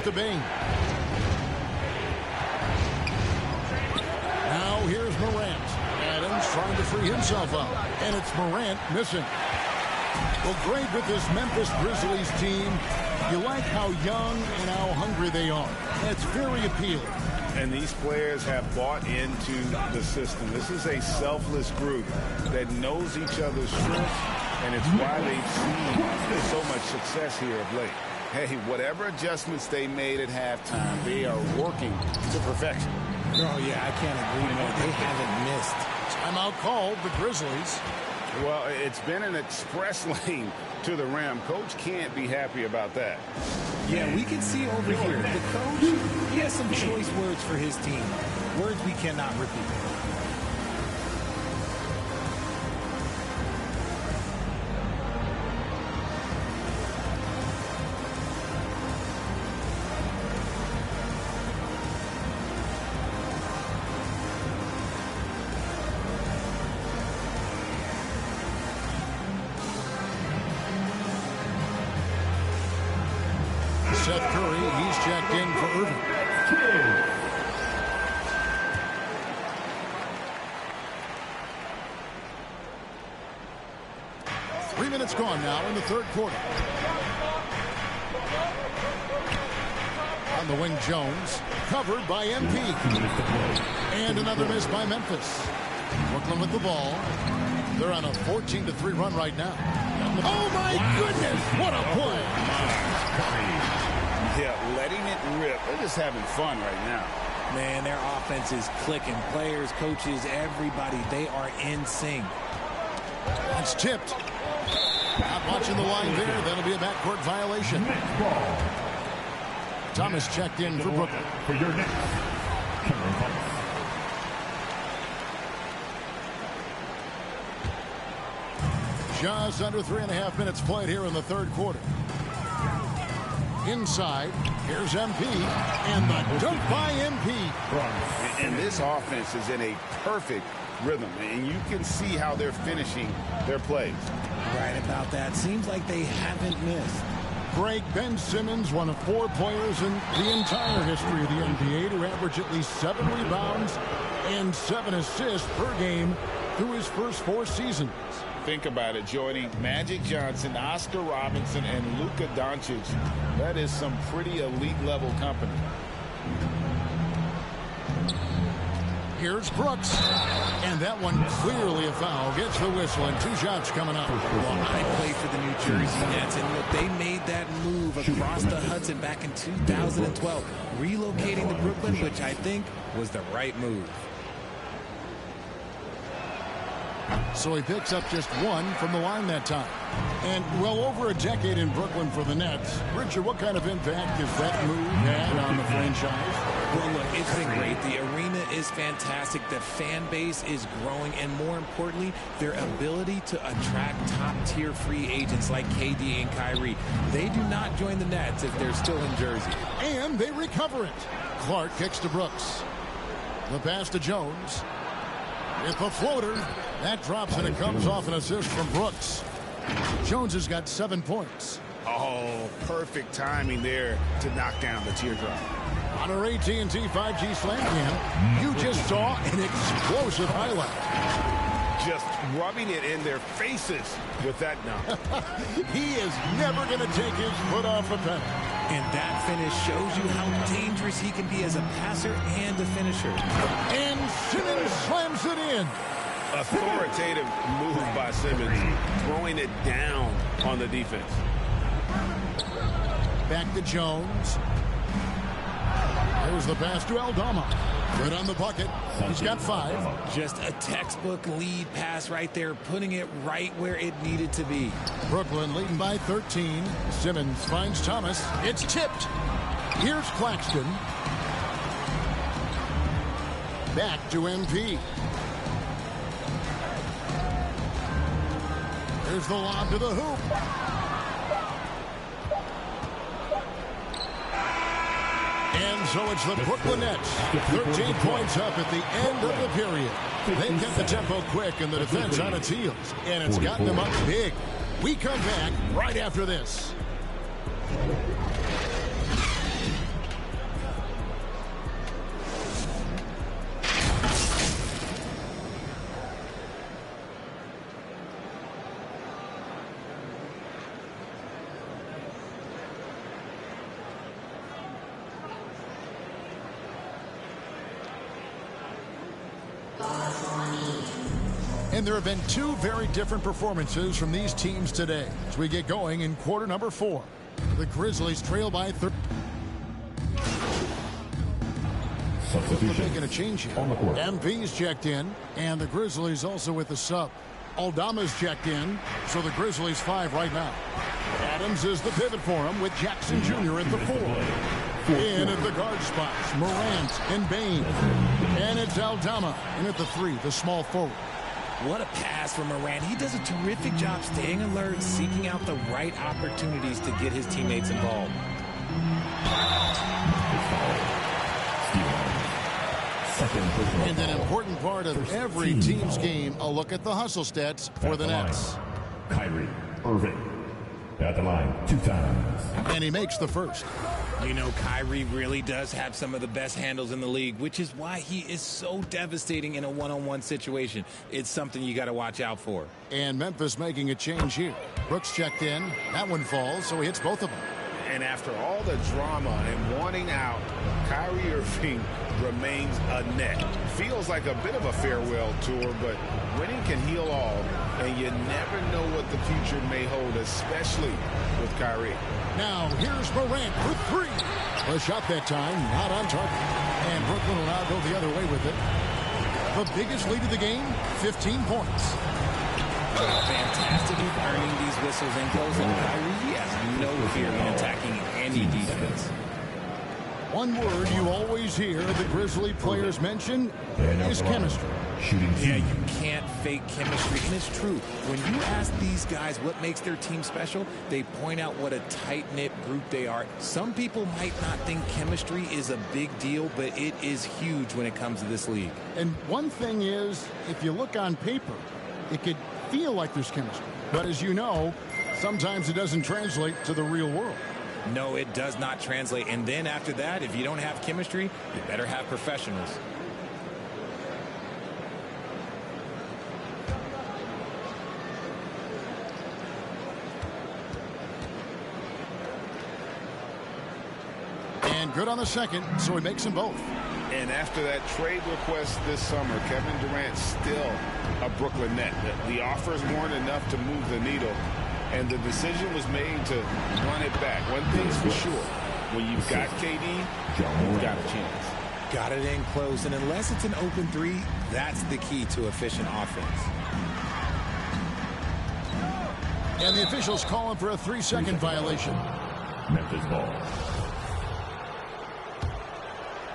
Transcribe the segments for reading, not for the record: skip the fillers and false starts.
to Bing. Now here's Morant. Adams trying to free himself up. And it's Morant missing. Well, great with this Memphis Grizzlies team. You like how young and how hungry they are. That's very appealing. And these players have bought into the system. This is a selfless group that knows each other's strengths, and it's why they've seen so much success here of late. Hey, whatever adjustments they made at halftime, they are working to perfection. Oh, yeah, I can't agree more. They haven't missed. Timeout called, the Grizzlies. Well, it's been an express lane to the rim. Coach can't be happy about that. Yeah, we can see over here, the coach, he has some choice words for his team. Words we cannot repeat. Seth Curry, he's checked in for Irving. 3 minutes gone now in the third quarter. On the wing, Jones, covered by MP. And another miss by Memphis. Brooklyn with the ball. They're on a 14-3 run right now. Oh, my goodness! What a play! Yeah, letting it rip. They're just having fun right now. Man, their offense is clicking. Players, coaches, everybody, they are in sync. It's tipped. Not watching the line there. That'll be a backcourt violation. Thomas checked in for Brooklyn. For your next, Cameron Thomas. Just under 3.5 minutes played here in the third quarter. Inside, here's MP, and the dunk by MP. And this offense is in a perfect rhythm, and you can see how they're finishing their plays. Right about that. Seems like they haven't missed. Greg, Ben Simmons, one of 4 players in the entire history of the NBA to average at least 7 rebounds and 7 assists per game through his first 4 seasons. Think about it, joining Magic Johnson, Oscar Robinson, and Luka Doncic. That is some pretty elite-level company. Here's Brooks. And that one clearly a foul. Gets the whistle, and 2 shots coming up. Well, I played for the New Jersey Nets, and look, they made that move across the Hudson back in 2012, relocating to Brooklyn, which I think was the right move. So he picks up just 1 from the line that time. And well over a decade in Brooklyn for the Nets. Richard, what kind of impact has that move had on the franchise? Well, look, it's been great. The arena is fantastic. The fan base is growing. And more importantly, their ability to attract top-tier free agents like KD and Kyrie. They do not join the Nets if they're still in Jersey. And they recover it. Clark kicks to Brooks. The pass to Jones. With a floater. That drops, and it comes off an assist from Brooks. Jones has got 7 points. Oh, perfect timing there to knock down the teardrop. On our AT&T 5G Slam Cam, you just saw an explosive highlight. Just rubbing it in their faces with that dunk. He is never going to take his foot off the pedal. And that finish shows you how dangerous he can be as a passer and a finisher. And Simmons slams it in. Authoritative move by Simmons, throwing it down on the defense. Back to Jones. There's the pass to Aldama. Good on the bucket. He's got 5. Just a textbook lead pass right there, putting it right where it needed to be. Brooklyn leading by 13. Simmons finds Thomas. It's tipped. Here's Claxton. Back to MP. There's the lob to the hoop. And so it's the Brooklyn Nets. 13 points up at the end of the period. They've kept the tempo quick and the defense on its heels. And it's gotten them up big. We come back right after this. And there have been two very different performances from these teams today as we get going in quarter number 4. The Grizzlies trail by 30. They're making a change here. MP's checked in, and the Grizzlies also with the sub. Aldama's checked in, so the Grizzlies 5 right now. Adams is the pivot for him with Jackson Jr. at the 4. In at the guard spots, Morant and Bain. And it's Aldama in at the 3, the small forward. What a pass from Morant. He does a terrific job staying alert, seeking out the right opportunities to get his teammates involved. And an important part of every team's game, a look at the hustle stats for the Nets. Kyrie Irving at the line 2 times. And he makes the first. You know, Kyrie really does have some of the best handles in the league, which is why he is so devastating in a one-on-one situation. It's something you got to watch out for. And Memphis making a change here. Brooks checked in. That one falls, so he hits both of them. And after all the drama and wanting out, Kyrie Irving remains a net. Feels like a bit of a farewell tour, but winning can heal all, and you never know what the future may hold, especially with Kyrie. Now, here's Morant for 3. A shot that time, not on target. And Brooklyn will now go the other way with it. The biggest lead of the game, 15 points. Fantastic at earning these whistles and closing. Kyrie has no fear in attacking any defense. One word you always hear the Grizzly players mention is chemistry. Yeah, you can't fake chemistry, and it's true. When you ask these guys what makes their team special, they point out what a tight-knit group they are. Some people might not think chemistry is a big deal, but it is huge when it comes to this league. And one thing is, if you look on paper, it could feel like there's chemistry. But as you know, sometimes it doesn't translate to the real world. No, it does not translate. And then after that, if you don't have chemistry, you better have professionals. And good on the second, so he makes them both. And after that trade request this summer, Kevin Durant still a Brooklyn Net. The offers weren't enough to move the needle, and the decision was made to run it back. One thing's for sure, when you've got KD, you've got a chance. Got it in close, and unless it's an open 3, that's the key to efficient offense. And the officials call him for a 3-second violation. Memphis ball.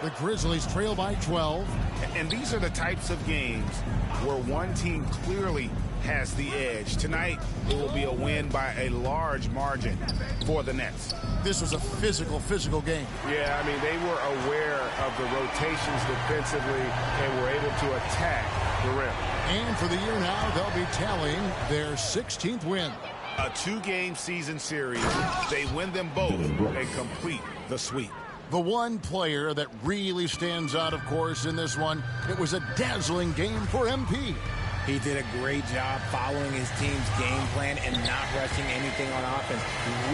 The Grizzlies trail by 12. And these are the types of games where one team clearly has the edge. Tonight, it will be a win by a large margin for the Nets. This was a physical game. Yeah, I mean, they were aware of the rotations defensively and were able to attack the rim. And for the year now, they'll be tallying their 16th win. A 2-game season series. They win them both and complete the sweep. The one player that really stands out, of course, in this one, it was a dazzling game for MP. He did a great job following his team's game plan and not rushing anything on offense,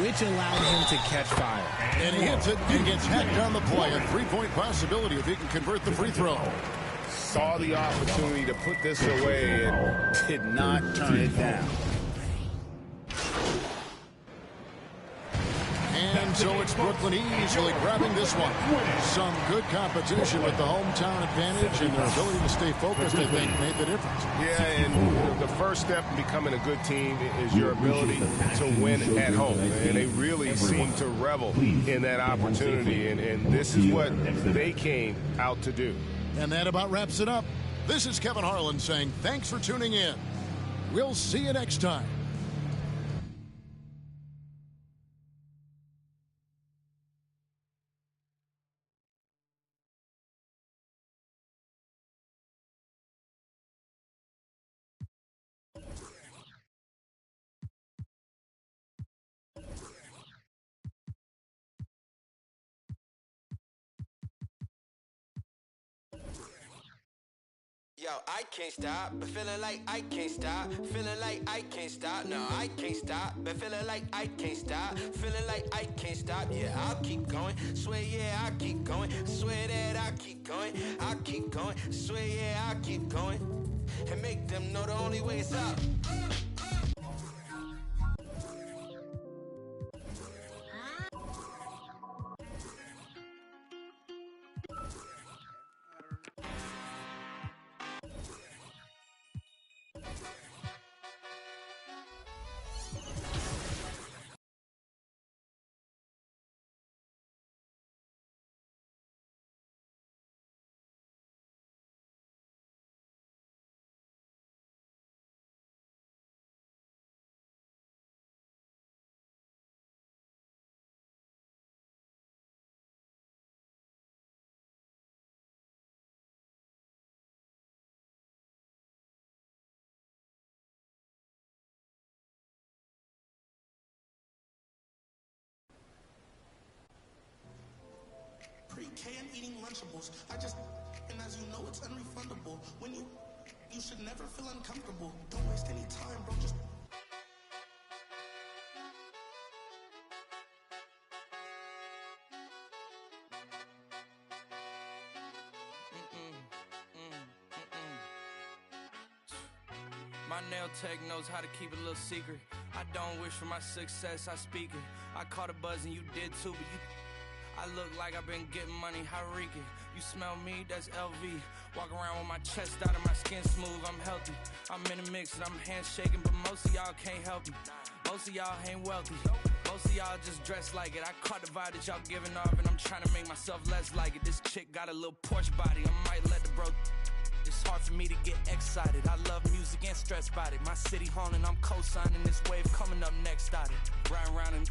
which allowed him to catch fire. And he hits it and gets hacked on the play. A 3-point possibility if he can convert the free throw. Saw the opportunity to put this away and did not turn it down. And so it's Brooklyn easily grabbing this one. Some good competition with the hometown advantage, and their ability to stay focused, I think, made the difference. Yeah, and the first step in becoming a good team is your ability to win at home. And they really seem to revel in that opportunity, and this is what they came out to do. And that about wraps it up. This is Kevin Harlan saying thanks for tuning in. We'll see you next time. Yo, out, I can't stop. But feeling like I can't stop. Feeling like I can't stop. No, I can't stop. But feeling like I can't stop. Feeling like I can't stop. Yeah, I'll keep going. Swear, yeah, I'll keep going. Swear that I'll keep going. I'll keep going. Swear, yeah, I'll keep going. And make them know the only way is up. Pre-K and eating Lunchables. And as you know, it's unrefundable. When you should never feel uncomfortable. Don't waste any time, bro. Just. My nail tech knows how to keep a little secret. I don't wish for my success, I speak it. I caught a buzz and you did too, but I look like I've been getting money, how reek it. You smell me, that's LV. Walk around with my chest out and my skin smooth, I'm healthy. I'm in a mix and I'm handshaking, but most of y'all can't help me. Most of y'all ain't wealthy. Most of y'all just dress like it. I caught the vibe that y'all giving off and I'm trying to make myself less like it. This chick got a little Porsche body, I might let the bro. It's hard for me to get excited. I love music and stress about it. My city haunting, I'm co-signing this wave coming up next out it. Riding around and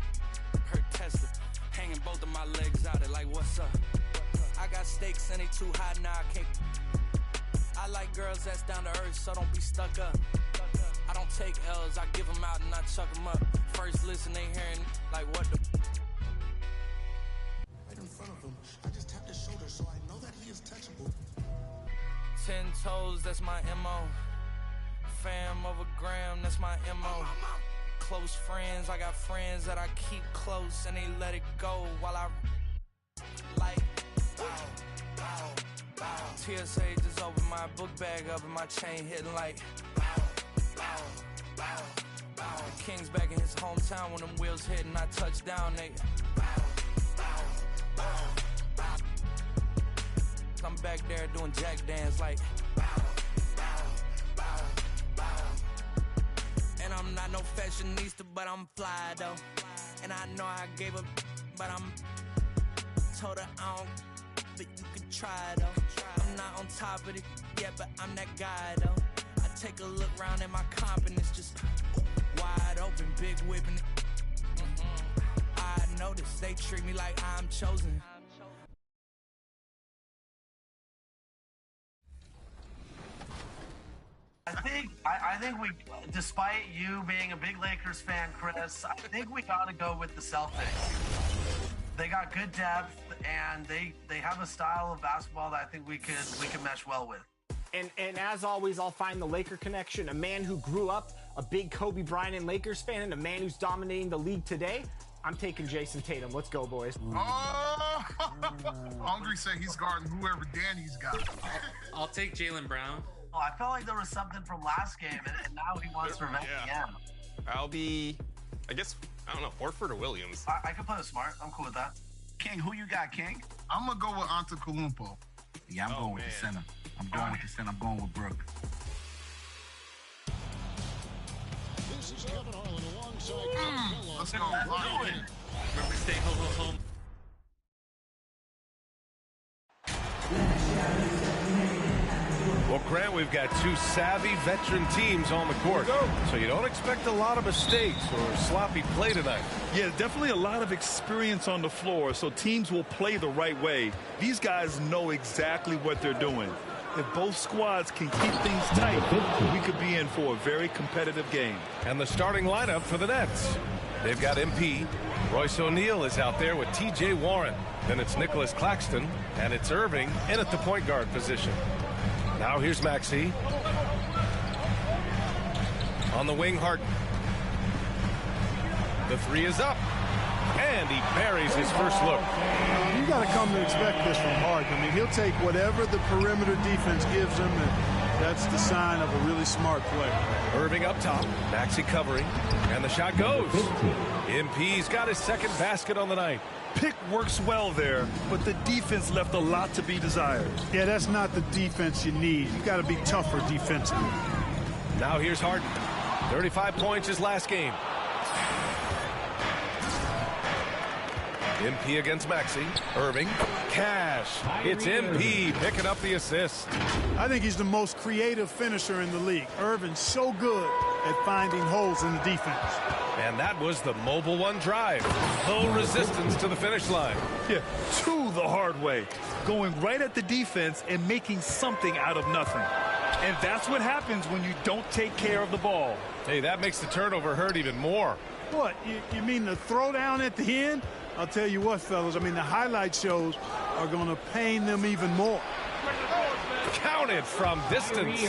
hurt Tesla. Hanging both of my legs out it like, what's up? I got stakes and they too high now, I can't. I like girls that's down to earth, so don't be stuck up. I don't take L's, I give them out and I chuck them up. First listen, they hearing like, what the? Right in front of him, I just tapped his shoulder, so I know that he is touchable. 10 toes, that's my MO. Fam over gram, that's my MO. Close friends, I got friends that I keep close and they let it go while I like bow, bow, bow. TSA just opened my book bag up and my chain hitting like bow, bow, bow, bow. The King's back in his hometown when them wheels hit and I touch down, they bow, bow, bow, bow. I'm back there doing jack dance like bow, bow, bow, bow. And I'm not no fashionista, but I'm fly though. And I know I gave up, but I'm told her I don't, but you can try though. I'm not on top of it yet, but I'm that guy though. I take a look round at my confidence just wide open, big whipping. I notice they treat me like I'm chosen. I think we, despite you being a big Lakers fan, Chris, I think we got to go with the Celtics. They got good depth, and they have a style of basketball that I think we could mesh well with. And as always, I'll find the Laker connection. A man who grew up a big Kobe Bryant and Lakers fan, and a man who's dominating the league today. I'm taking Jason Tatum. Let's go, boys. Oh, Hungry said he's guarding whoever Danny's got. I'll take Jaylen Brown. Oh, I felt like there was something from last game, and now he wants revenge again. I'll be, I guess, I don't know, Horford or Williams. I can play with Smart. I'm cool with that. King, who you got, King? I'm going to go with Antetokounmpo. Yeah, I'm going with the center. I'm going with the center. I'm going with Brooke. This is Kevin Harlan alongside Let's go. Remember, stay home. Well, Grant, we've got two savvy veteran teams on the court, so you don't expect a lot of mistakes or sloppy play tonight. Yeah, definitely a lot of experience on the floor, so teams will play the right way. These guys know exactly what they're doing. If both squads can keep things tight, we could be in for a very competitive game. And the starting lineup for the Nets. They've got MP. Royce O'Neal is out there with T.J. Warren. Then it's Nicholas Claxton, and it's Irving in at the point guard position. Now here's Maxey. On the wing, Harden. The three is up. And he buries his first look. You got to come to expect this from Harden. I mean, he'll take whatever the perimeter defense gives him, and that's the sign of a really smart player. Irving up top. Maxey covering. And the shot goes. MP's got his second basket on the night. Pick works well there, but the defense left a lot to be desired. Yeah, that's not the defense you need. You got to be tougher defensively. Now here's Harden. 35 points his last game. MP against Maxey. Irving. Cash. It's MP picking up the assist. I think he's the most creative finisher in the league. Irving's so good at finding holes in the defense. And that was the Mobile One drive. Low resistance to the finish line. Yeah, to the hard way. Going right at the defense and making something out of nothing. And that's what happens when you don't take care of the ball. Hey, that makes the turnover hurt even more. What, you mean the throwdown at the end? I'll tell you what, fellas, I mean, the highlight shows are going to pain them even more. Counted from distance.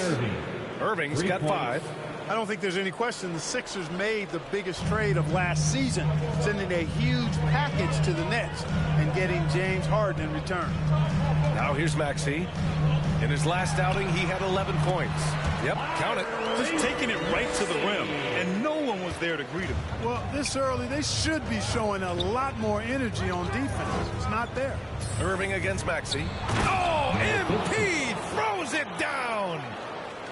Irving's got 5. I don't think there's any question the Sixers made the biggest trade of last season, sending a huge package to the Nets and getting James Harden in return. Now here's Maxey. In his last outing, he had 11 points. Yep, count it. Just taking it right to the rim, and no one was there to greet him. Well, this early, they should be showing a lot more energy on defense. It's not there. Irving against Maxey. Oh, MP throws it down.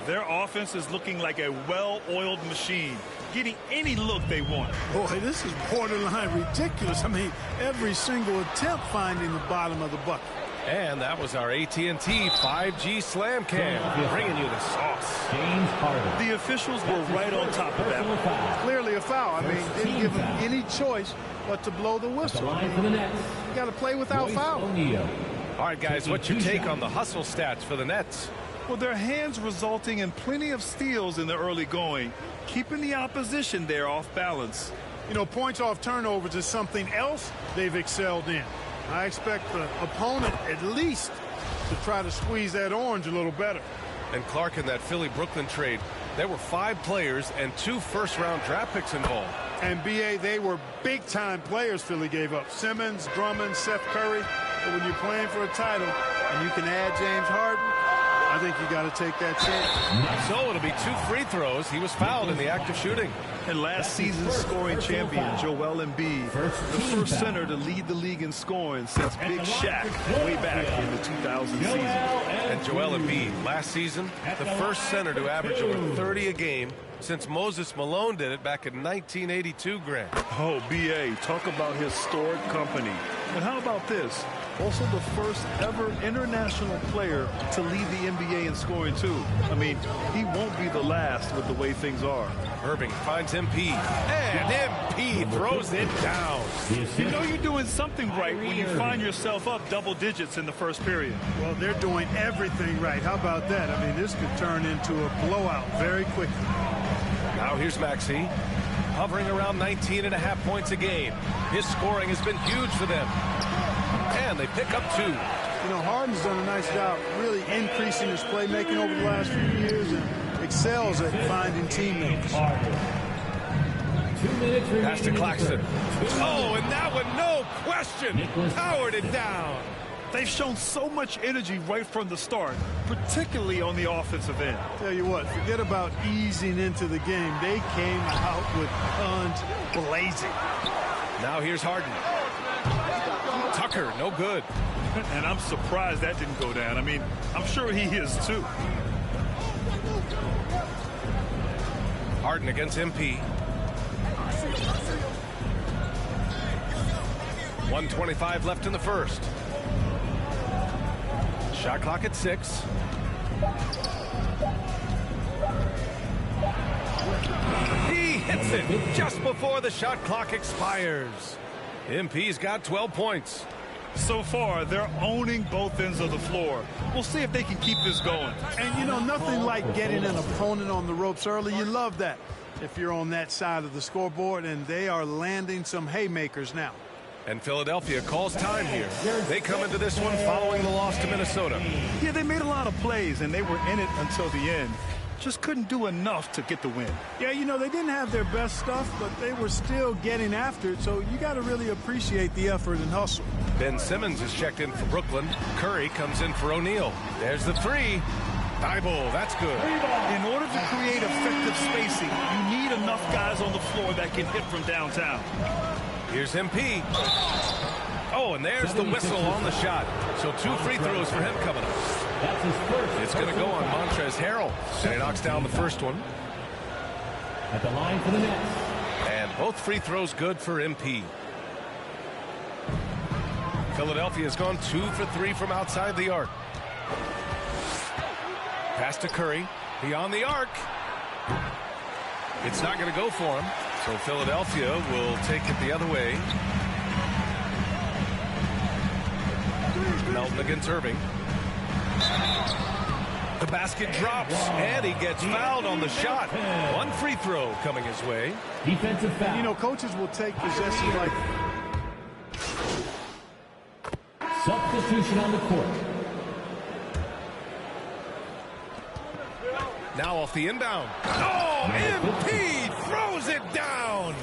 Their offense is looking like a well-oiled machine, getting any look they want. Boy, this is borderline ridiculous. I mean, every single attempt finding the bottom of the bucket. And that was our AT&T 5G Slam Cam, bringing you the sauce. James Harden. The officials were right on top of that. Clearly a foul. I mean, didn't give him any choice but to blow the whistle. You got to play without foul. All right, guys, what's your take on the hustle stats for the Nets? Well, their hands resulting in plenty of steals in the early going, keeping the opposition there off balance. You know, points off turnovers is something else they've excelled in. I expect the opponent at least to try to squeeze that orange a little better. And Clark, in that Philly-Brooklyn trade, there were 5 players and 2 first-round draft picks involved. And, B.A., they were big-time players Philly gave up. Simmons, Drummond, Seth Curry. But when you're playing for a title and you can add James Harden, I think you got to take that chance. So it'll be 2 free throws. He was fouled in the act of shooting. And last season's scoring champion, Joel Embiid, the first center to lead the league in scoring since Big Shaq way back in the 2000 season. And Joel Embiid, last season, the first center to average over 30 a game since Moses Malone did it back in 1982, Grant. Oh, B.A., talk about historic company. And how about this? Also the first ever international player to lead the NBA in scoring, too. I mean, he won't be the last with the way things are. Irving finds MP, and MP throws it down. You know you're doing something right when you find yourself up double digits in the first period. Well, they're doing everything right. How about that? I mean, this could turn into a blowout very quickly. Now here's Maxey, hovering around 19.5 points a game. His scoring has been huge for them. And they pick up 2. You know, Harden's done a nice job really increasing his playmaking over the last few years and excels at finding teammates. 2 minutes remaining. Pass to Claxton. Oh, and that one, no question, powered it down. They've shown so much energy right from the start, particularly on the offensive end. Tell you what, forget about easing into the game. They came out with guns blazing. Now here's Harden. Tucker, no good. And I'm surprised that didn't go down. I mean, I'm sure he is too. Harden against MP. 1:25 left in the first. Shot clock at 6. He hits it just before the shot clock expires. MP's got 12 points. So far, they're owning both ends of the floor. We'll see if they can keep this going. And, you know, nothing like getting an opponent on the ropes early. You love that if you're on that side of the scoreboard, and they are landing some haymakers now. And Philadelphia calls time here. They come into this one following the loss to Minnesota. Yeah, they made a lot of plays, and they were in it until the end. Just couldn't do enough to get the win. Yeah, you know, they didn't have their best stuff, but they were still getting after it, so you got to really appreciate the effort and hustle. Ben Simmons is checked in for Brooklyn. Curry comes in for O'Neal. There's the three. Thibault, that's good. In order to create effective spacing, you need enough guys on the floor that can hit from downtown. Here's MP. Oh, and there's the whistle on the shot. So 2 free throws for him coming up. That's his first. It's going to go on Montrezl Harrell. And he knocks down the first one. At the line for the Nets. And both free throws good for MP. Philadelphia has gone 2 for 3 from outside the arc. Pass to Curry. Beyond the arc. It's not going to go for him. So Philadelphia will take it the other way. Melton against Irving. The basket drops, and he gets fouled on the shot. 1 free throw coming his way. Defensive foul. You know, coaches will take possession like... Substitution on the court. Now off the inbound. Oh, MP throws it down.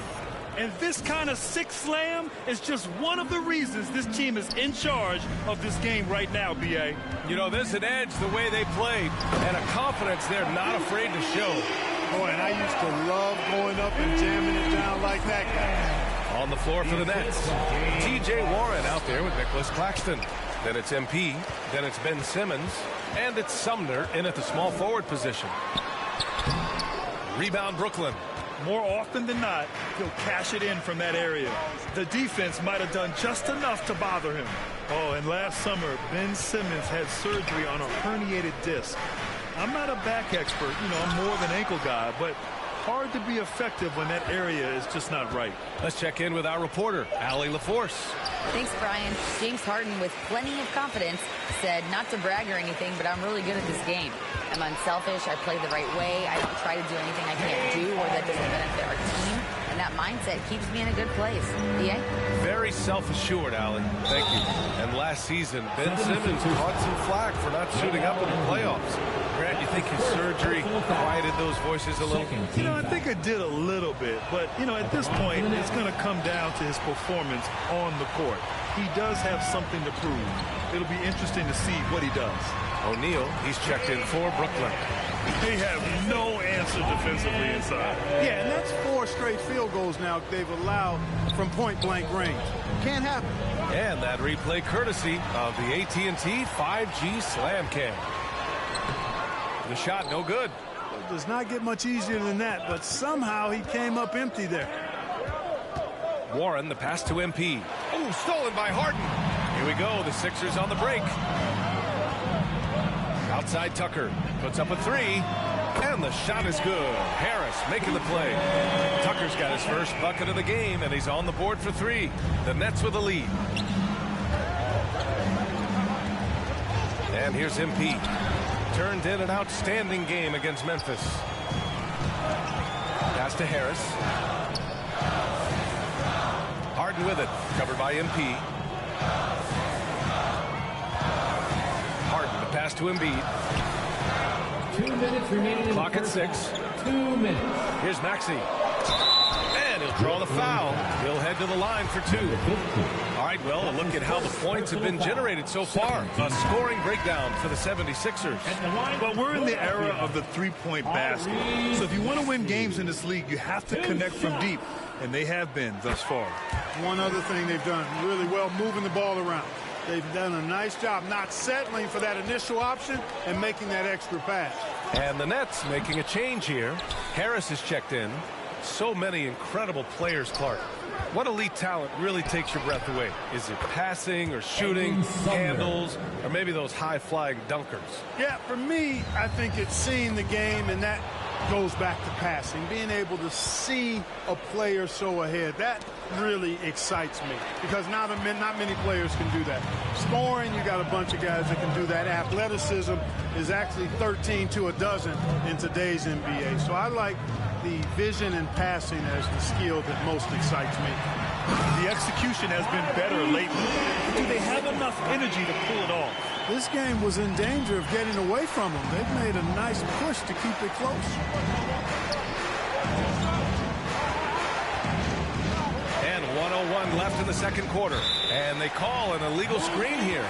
And this kind of sick slam is just one of the reasons this team is in charge of this game right now, B.A. You know, there's an edge the way they played and a confidence they're not afraid to show. Boy, and I used to love going up and jamming it down like that guy. On the floor for the Nets, T.J. Warren out there with Nicholas Claxton. Then it's MP, then it's Ben Simmons, and it's Sumner in at the small forward position. Rebound Brooklyn. More often than not, he'll cash it in from that area. The defense might have done just enough to bother him. Oh, and last summer, Ben Simmons had surgery on a herniated disc. I'm not a back expert, you know, I'm more of an ankle guy, but hard to be effective when that area is just not right. Let's check in with our reporter, Allie LaForce. Thanks, Brian. James Harden, with plenty of confidence, said not to brag or anything, but I'm really good at this game. I'm unselfish. I play the right way. I don't try to do anything I can't do or that doesn't benefit our team. And that mindset keeps me in a good place. DA? Very self-assured, Allie. Thank you. And last season, Ben Simmons caught some flack for not suiting up in the playoffs. Grant, you think his surgery quieted those voices a little? You know, I think it did a little bit. But, you know, at this point, it's going to come down to his performance on the court. He does have something to prove. It'll be interesting to see what he does. O'Neal, he's checked in for Brooklyn. They have no answer defensively inside. Yeah, and that's 4 straight field goals now they've allowed from point-blank range. Can't happen. And that replay courtesy of the AT&T 5G Slam Cam. The shot no good. It does not get much easier than that, but somehow he came up empty there. Warren, the pass to MP. Oh, stolen by Harden. Here we go, the Sixers on the break. Outside Tucker, puts up a 3, and the shot is good. Harris making the play. Tucker's got his first bucket of the game, and he's on the board for 3. The Nets with a lead. And here's MP. Turned in an outstanding game against Memphis. Pass to Harris. Harden with it, covered by MP. Harden, the pass to Embiid. 2 minutes remaining. Clock at 6. 2 minutes. Here's Maxey. And he'll draw the foul. He'll head to the line for 2. All right, well, a look at how the points have been generated so far. A scoring breakdown for the 76ers. Well, we're in the era of the three-point basket. So if you want to win games in this league, you have to connect from deep. And they have been thus far. One other thing they've done really well, moving the ball around. They've done a nice job not settling for that initial option and making that extra pass. And the Nets making a change here. Harris is checked in. So many incredible players, Clark. What elite talent really takes your breath away? Is it passing or shooting, handles, or maybe those high-flying dunkers? Yeah, for me, I think it's seeing the game, and that goes back to passing. Being able to see a player so ahead, that really excites me because not many players can do that. Scoring, you got a bunch of guys that can do that. Athleticism is actually 13 to a dozen in today's NBA. So I like the vision and passing as the skill that most excites me. The execution has been better lately. Do they have enough energy to pull it off? This game was in danger of getting away from them. They've made a nice push to keep it close. And 1:01 left in the second quarter. And they call an illegal screen here.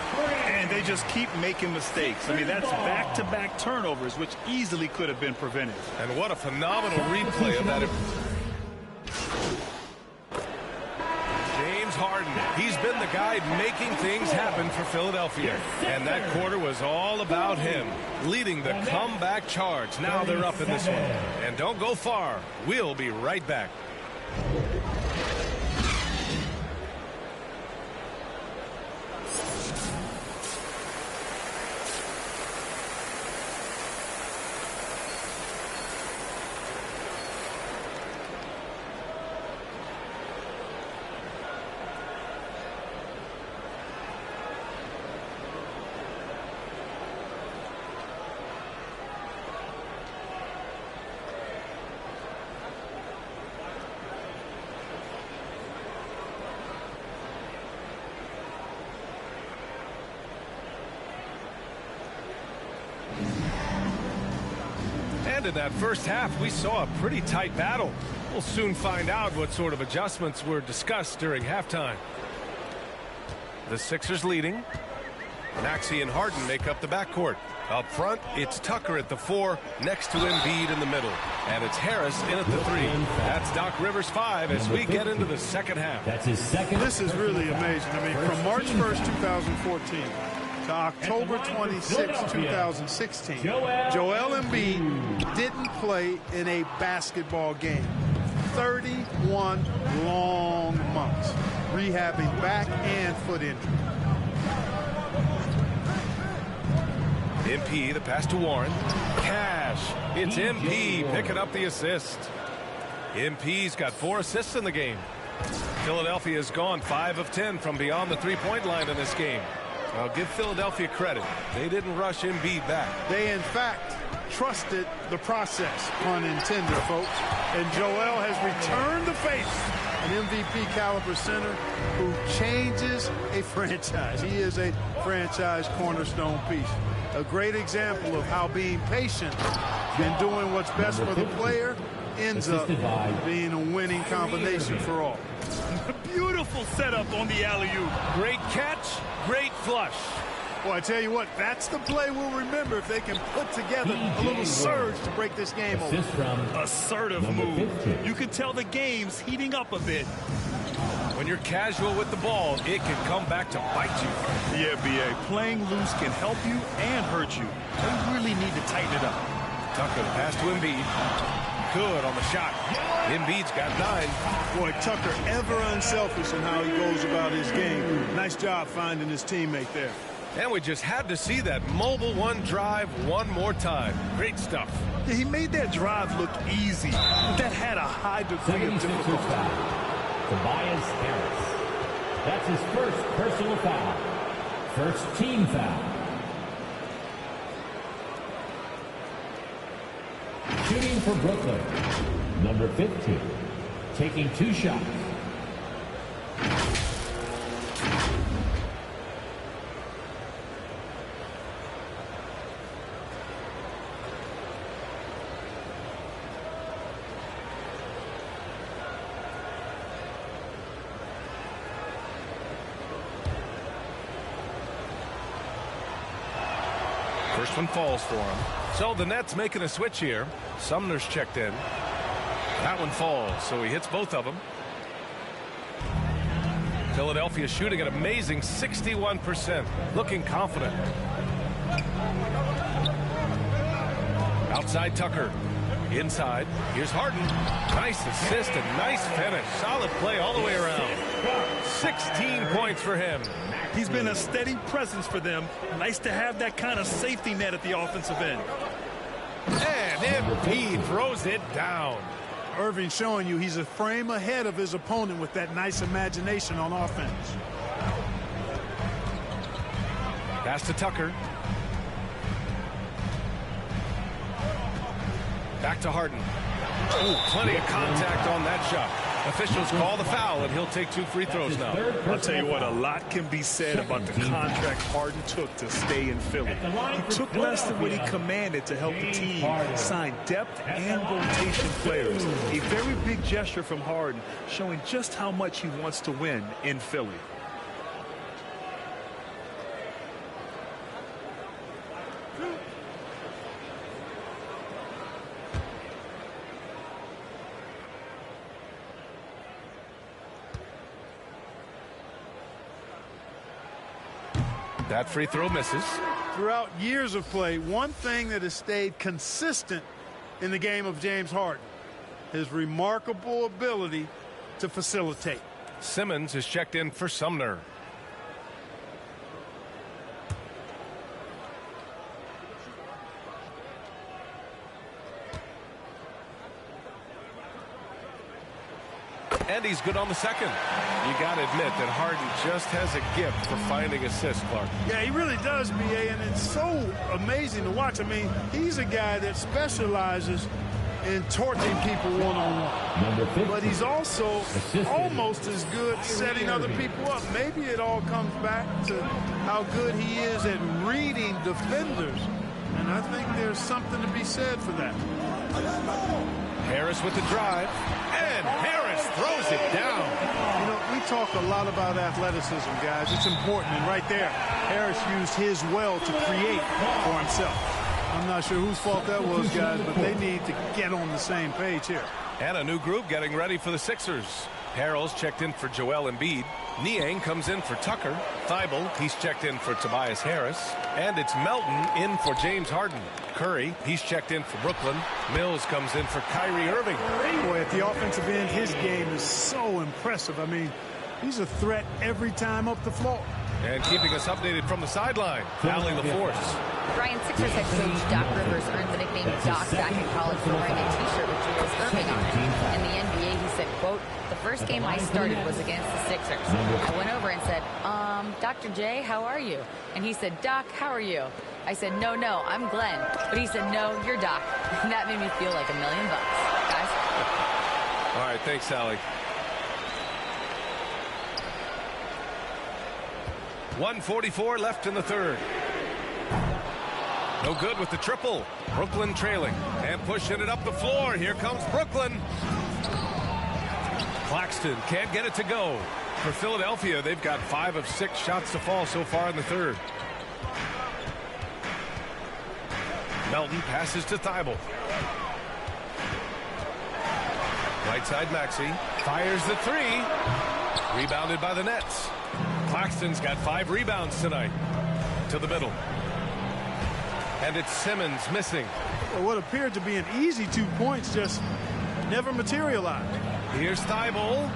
And they just keep making mistakes. I mean, that's back-to-back turnovers, which easily could have been prevented. And what a phenomenal replay of that. James Harden, he's been the guy making things happen for Philadelphia. And that quarter was all about him, leading the comeback charge. Now they're up in this one. And don't go far. We'll be right back. And in that first half, we saw a pretty tight battle. We'll soon find out what sort of adjustments were discussed during halftime. The Sixers leading. Maxey and Harden make up the backcourt. Up front, it's Tucker at the 4, next to Embiid in the middle. And it's Harris in at the 3. That's Doc Rivers' 5 as we get into the second half. That's his second. This is really amazing. I mean, from March 1st, 2014 to October 26, 2016, Joel Embiid didn't play in a basketball game. 31 long months, rehabbing back and foot injury. MP, the pass to Warren. Cash. It's MP picking up the assist. MP's got 4 assists in the game. Philadelphia has gone 5 of 10 from beyond the three-point line in this game. I'll give Philadelphia credit. They didn't rush Embiid back. They, in fact, trusted the process, pun intended, folks. And Joel has returned the faith. An MVP caliber center who changes a franchise. He is a franchise cornerstone piece. A great example of how being patient and doing what's best for the player ends up being a winning combination for all. Beautiful setup on the alley-oop. Great catch, great flush. Well, I tell you what, that's the play we'll remember if they can put together a little surge to break this game over. Assertive move. You can tell the game's heating up a bit. When you're casual with the ball, it can come back to bite you. Yeah, B.A. Playing loose can help you and hurt you. They really need to tighten it up. Tucker, the pass to Embiid. Good on the shot. Embiid's got 9. Boy, Tucker ever unselfish in how he goes about his game. Nice job finding his teammate there. And we just had to see that mobile one drive one more time. Great stuff. Yeah, he made that drive look easy, but that had a high degree of difficulty. Tobias Harris. That's his first personal foul. First team foul. Shooting for Brooklyn. Number 15. Taking 2 shots. First one falls for him. So the Nets making a switch here. Sumner's checked in. That one falls, so he hits both of them. Philadelphia shooting an amazing 61%. Looking confident. Outside Tucker. Inside. Here's Harden. Nice assist and nice finish. Solid play all the way around. 16 points for him. He's been a steady presence for them. Nice to have that kind of safety net at the offensive end. And Embiid throws it down. Irving showing you he's a frame ahead of his opponent with that nice imagination on offense. Pass to Tucker. Back to Harden. Oh, plenty of contact on that shot. Officials call the foul, and he'll take 2 free throws now. I'll tell you what, a lot can be said about the contract Harden took to stay in Philly. He took less than what he commanded to help the team sign depth and rotation players. A very big gesture from Harden, showing just how much he wants to win in Philly. That free throw misses. Throughout years of play, one thing that has stayed consistent in the game of James Harden, his remarkable ability to facilitate. Simmons is checked in for Sumner. And he's good on the second. You got to admit that Harden just has a gift for finding assists, Clark. Yeah, he really does, B.A., and it's so amazing to watch. I mean, he's a guy that specializes in torching people one-on-one. But he's also almost as good setting other people up. Maybe it all comes back to how good he is at reading defenders. And I think there's something to be said for that. Harris with the drive, and Harris throws it down. You know, we talk a lot about athleticism, guys. It's important, and right there, Harris used his well to create for himself. I'm not sure whose fault that was, guys, but they need to get on the same page here. And a new group getting ready for the Sixers. Harrell's checked in for Joel Embiid. Niang comes in for Tucker. Thibault, he's checked in for Tobias Harris. And it's Melton in for James Harden. Curry, he's checked in for Brooklyn. Mills comes in for Kyrie Irving. Boy, at the offensive end, his game is so impressive. I mean, he's a threat every time up the floor. And keeping us updated from the sideline, Allie LaForce. Ryan, Sixers head coach Doc Rivers earned the nickname Doc back in college for wearing a T-shirt with Julius Erving on it. In the NBA, he said, quote, "The first game I started was against the Sixers. I went over and said, Dr. J, how are you?" And he said, "Doc, how are you?" I said, no, I'm Glenn." But he said, "No, you're Doc." And that made me feel like $1 million, guys. All right, thanks, Allie. 1:44 left in the third. No good with the triple. Brooklyn trailing and pushing it up the floor. Here comes Brooklyn. Claxton can't get it to go. For Philadelphia, they've got 5 of 6 shots to fall so far in the third. Melton passes to Thibault. Right side Maxey fires the 3. Rebounded by the Nets. Claxton's got 5 rebounds tonight. To the middle. And it's Simmons missing. Well, what appeared to be an easy 2 points just never materialized. Here's Thibault.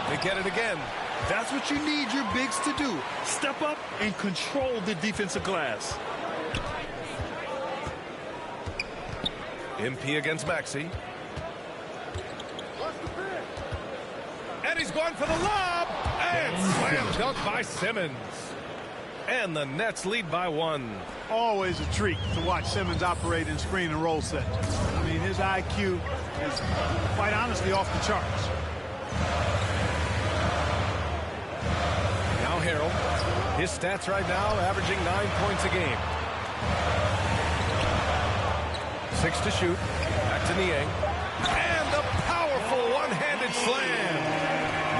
They get it again. That's what you need your bigs to do. Step up and control the defensive glass. MP against Maxey. And he's going for the lob. And slam dunk by Simmons. And the Nets lead by 1. Always a treat to watch Simmons operate in screen and roll sets. I mean, his IQ is quite honestly off the charts. Now Harrell. His stats right now averaging 9 points a game. 6 to shoot. Back to Niang. And the powerful one-handed slam.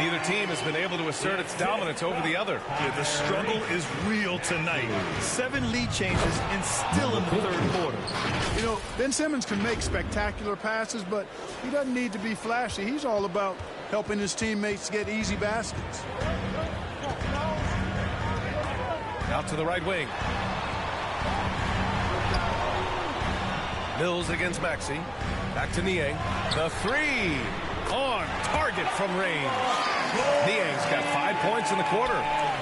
Neither team has been able to assert its dominance over the other. Yeah, the struggle is real tonight. 7 lead changes and still in the third quarter. You know, Ben Simmons can make spectacular passes, but he doesn't need to be flashy. He's all about helping his teammates get easy baskets. Out to the right wing. Mills against Maxey. Back to Niang. The 3 on target from range. Niang's got 5 points in the quarter.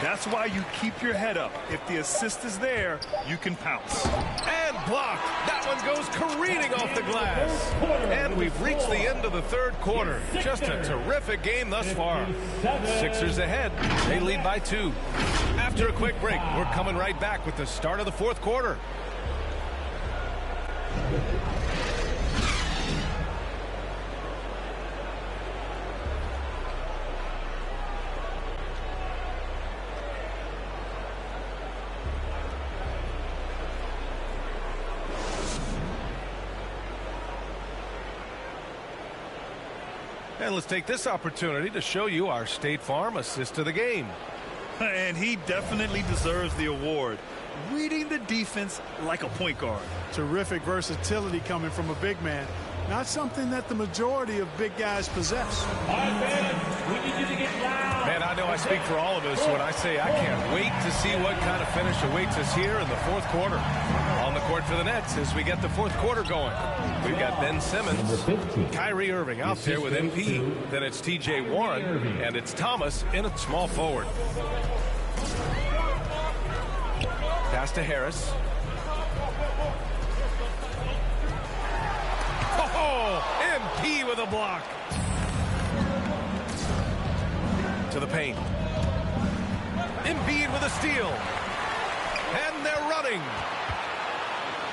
That's why you keep your head up. If the assist is there, you can pounce. And blocked. That one goes careening off the glass. And we've reached the end of the third quarter. Just a terrific game thus far. Sixers ahead. They lead by 2. After a quick break, we're coming right back with the start of the fourth quarter. And let's take this opportunity to show you our State Farm assist of the game. And he definitely deserves the award. Reading the defense like a point guard. Terrific versatility coming from a big man. Not something that the majority of big guys possess. Man, I know I speak for all of us when I say I can't wait to see what kind of finish awaits us here in the fourth quarter. On the court for the Nets as we get the fourth quarter going. We've got Ben Simmons, Kyrie Irving out there with MP. Then it's T.J. Warren, and it's Thomas in at small forward. Pass to Harris. Oh, MP with a block. To the paint. Embiid with a steal. And they're running.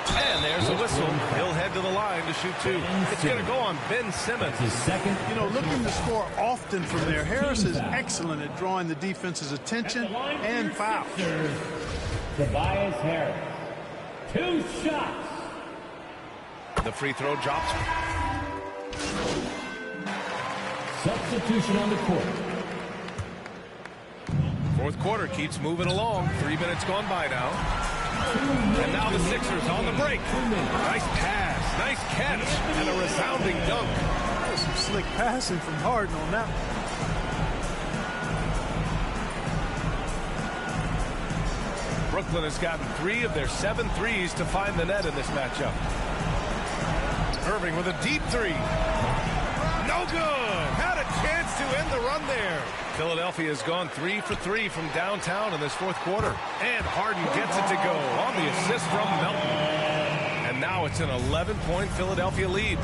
And there's a whistle. He'll head to the line to shoot two. It's going to go on Ben Simmons. You know, looking to score often from there. Harris is excellent at drawing the defense's attention and fouls. Tobias Harris. 2 shots. The free throw drops. Substitution on the court. Fourth quarter keeps moving along. 3 minutes gone by now. And now the Sixers on the break. Nice pass, nice catch, and a resounding dunk. That was some slick passing from Harden on that one. Brooklyn has gotten 3 of their 7 threes to find the net in this matchup. Irving with a deep 3. No good. Had a chance to end the run there. Philadelphia has gone 3 for 3 from downtown in this fourth quarter. And Harden gets it to go on the assist from Melton. And now it's an 11-point Philadelphia lead.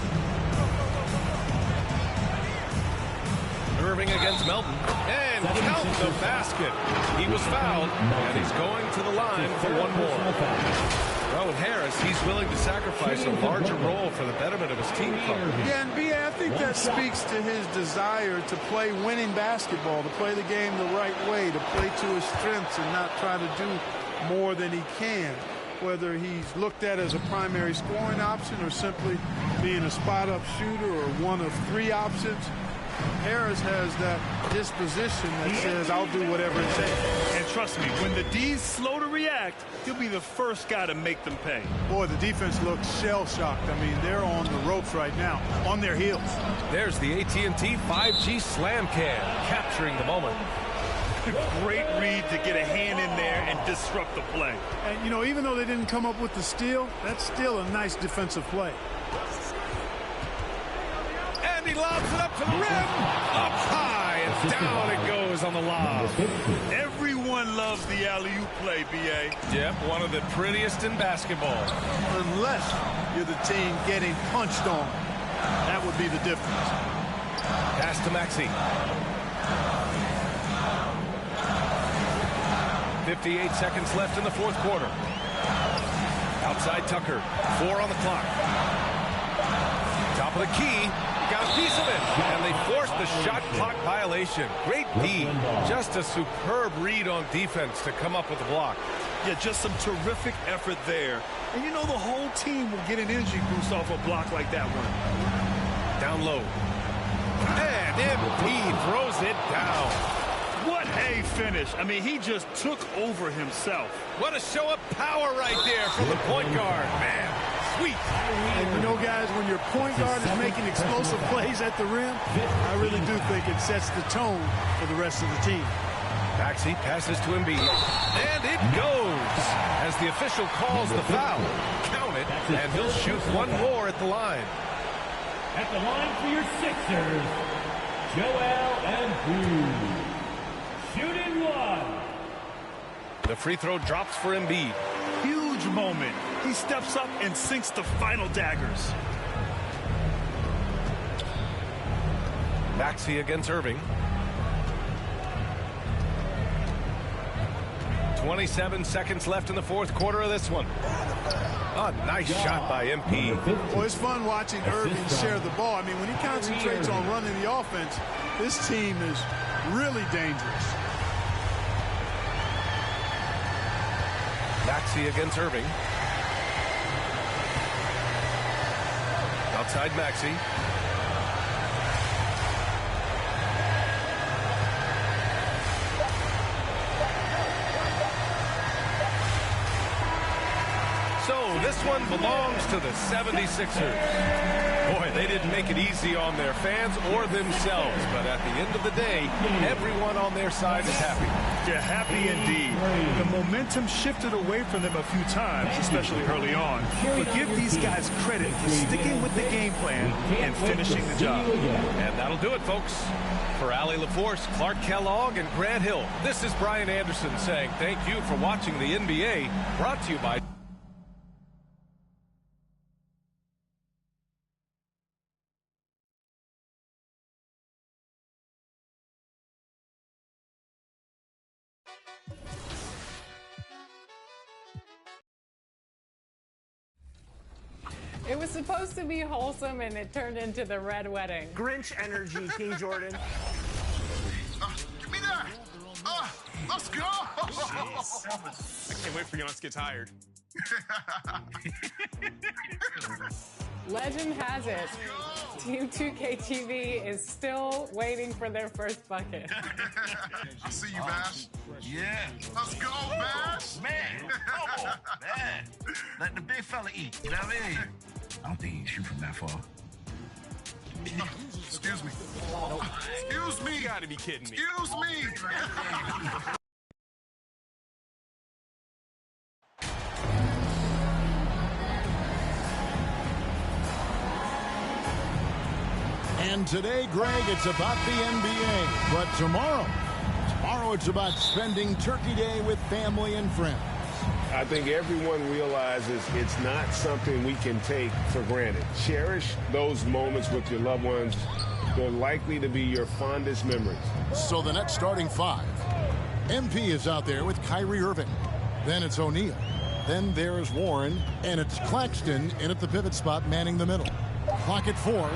Irving against Melton. And count the basket. He was fouled, and he's going to the line for one more. Well, with Harris, he's willing to sacrifice a larger role for the betterment of his team. Yeah, and B.A., I think that speaks to his desire to play winning basketball, to play the game the right way, to play to his strengths and not try to do more than he can. Whether he's looked at as a primary scoring option or simply being a spot-up shooter or one of 3 options, Harris has that disposition that says, I'll do whatever it takes. And trust me, when the D's slow to react, he'll be the first guy to make them pay. Boy, the defense looks shell-shocked. I mean, they're on the ropes right now, on their heels. There's the AT&T 5G Slam Cam, capturing the moment. Great read to get a hand in there and disrupt the play. And, you know, even though they didn't come up with the steal, that's still a nice defensive play. And he lobs it up to the rim. Up high and down it goes on the lob. Everyone loves the alley-oop play, B.A. Yep, one of the prettiest in basketball. Unless you're the team getting punched on. That would be the difference. Pass to Maxey. 58 seconds left in the fourth quarter. Outside Tucker. 4 on the clock. Top of the key. Got a piece of it. And they forced the shot clock violation. Great D. Just a superb read on defense to come up with the block. Yeah, just some terrific effort there. And you know the whole team will get an energy boost off a block like that one. Down low. And Embiid throws it down. What a finish. I mean, he just took over himself. What a show of power right there from the point guard, man. Sweet. And you know, guys, when your point guard is making explosive plays at the rim, I really do think it sets the tone for the rest of the team. Maxey passes to Embiid. And it goes as the official calls the foul. Count it, and he'll shoot one more at the line. At the line for your Sixers, Joel Embiid. Shooting 1. The free throw drops for Embiid. Huge moment. He steps up and sinks the final daggers. Maxey against Irving. 27 seconds left in the fourth quarter of this one. A nice shot by MP. Well, it's fun watching Irving share the ball. I mean, when he concentrates on running the offense, this team is really dangerous. Maxey against Irving. Outside Maxey. so this one belongs to the 76ers. Boy, they didn't make it easy on their fans or themselves, but at the end of the day, everyone on their side is happy. Yeah, happy indeed. The momentum shifted away from them a few times, especially early on. But give these guys credit for sticking with the game plan and finishing the job. And that'll do it, folks. For Allie LaForce, Clark Kellogg, and Grant Hill, this is Brian Anderson saying thank you for watching the NBA, brought to you by... It was supposed to be wholesome, and it turned into the Red Wedding. Grinch energy, King Jordan. Give me that. Let's go. I can't wait for you not to get tired. Legend has it, Team 2K TV is still waiting for their first bucket. I see you, Bash. Yeah. Let's go, Bash. Man, come on, man. Let the big fella eat. You know what I mean? I don't think he can shoot from that far. Excuse me. Excuse me. You gotta be kidding me. Excuse me. And today, Greg, it's about the NBA. But tomorrow it's about spending Turkey Day with family and friends. I think everyone realizes it's not something we can take for granted. Cherish those moments with your loved ones. They're likely to be your fondest memories. So the Nets starting five. MP is out there with Kyrie Irving. Then it's O'Neal. Then there's Warren. And it's Claxton in at the pivot spot manning the middle. Clock at 4.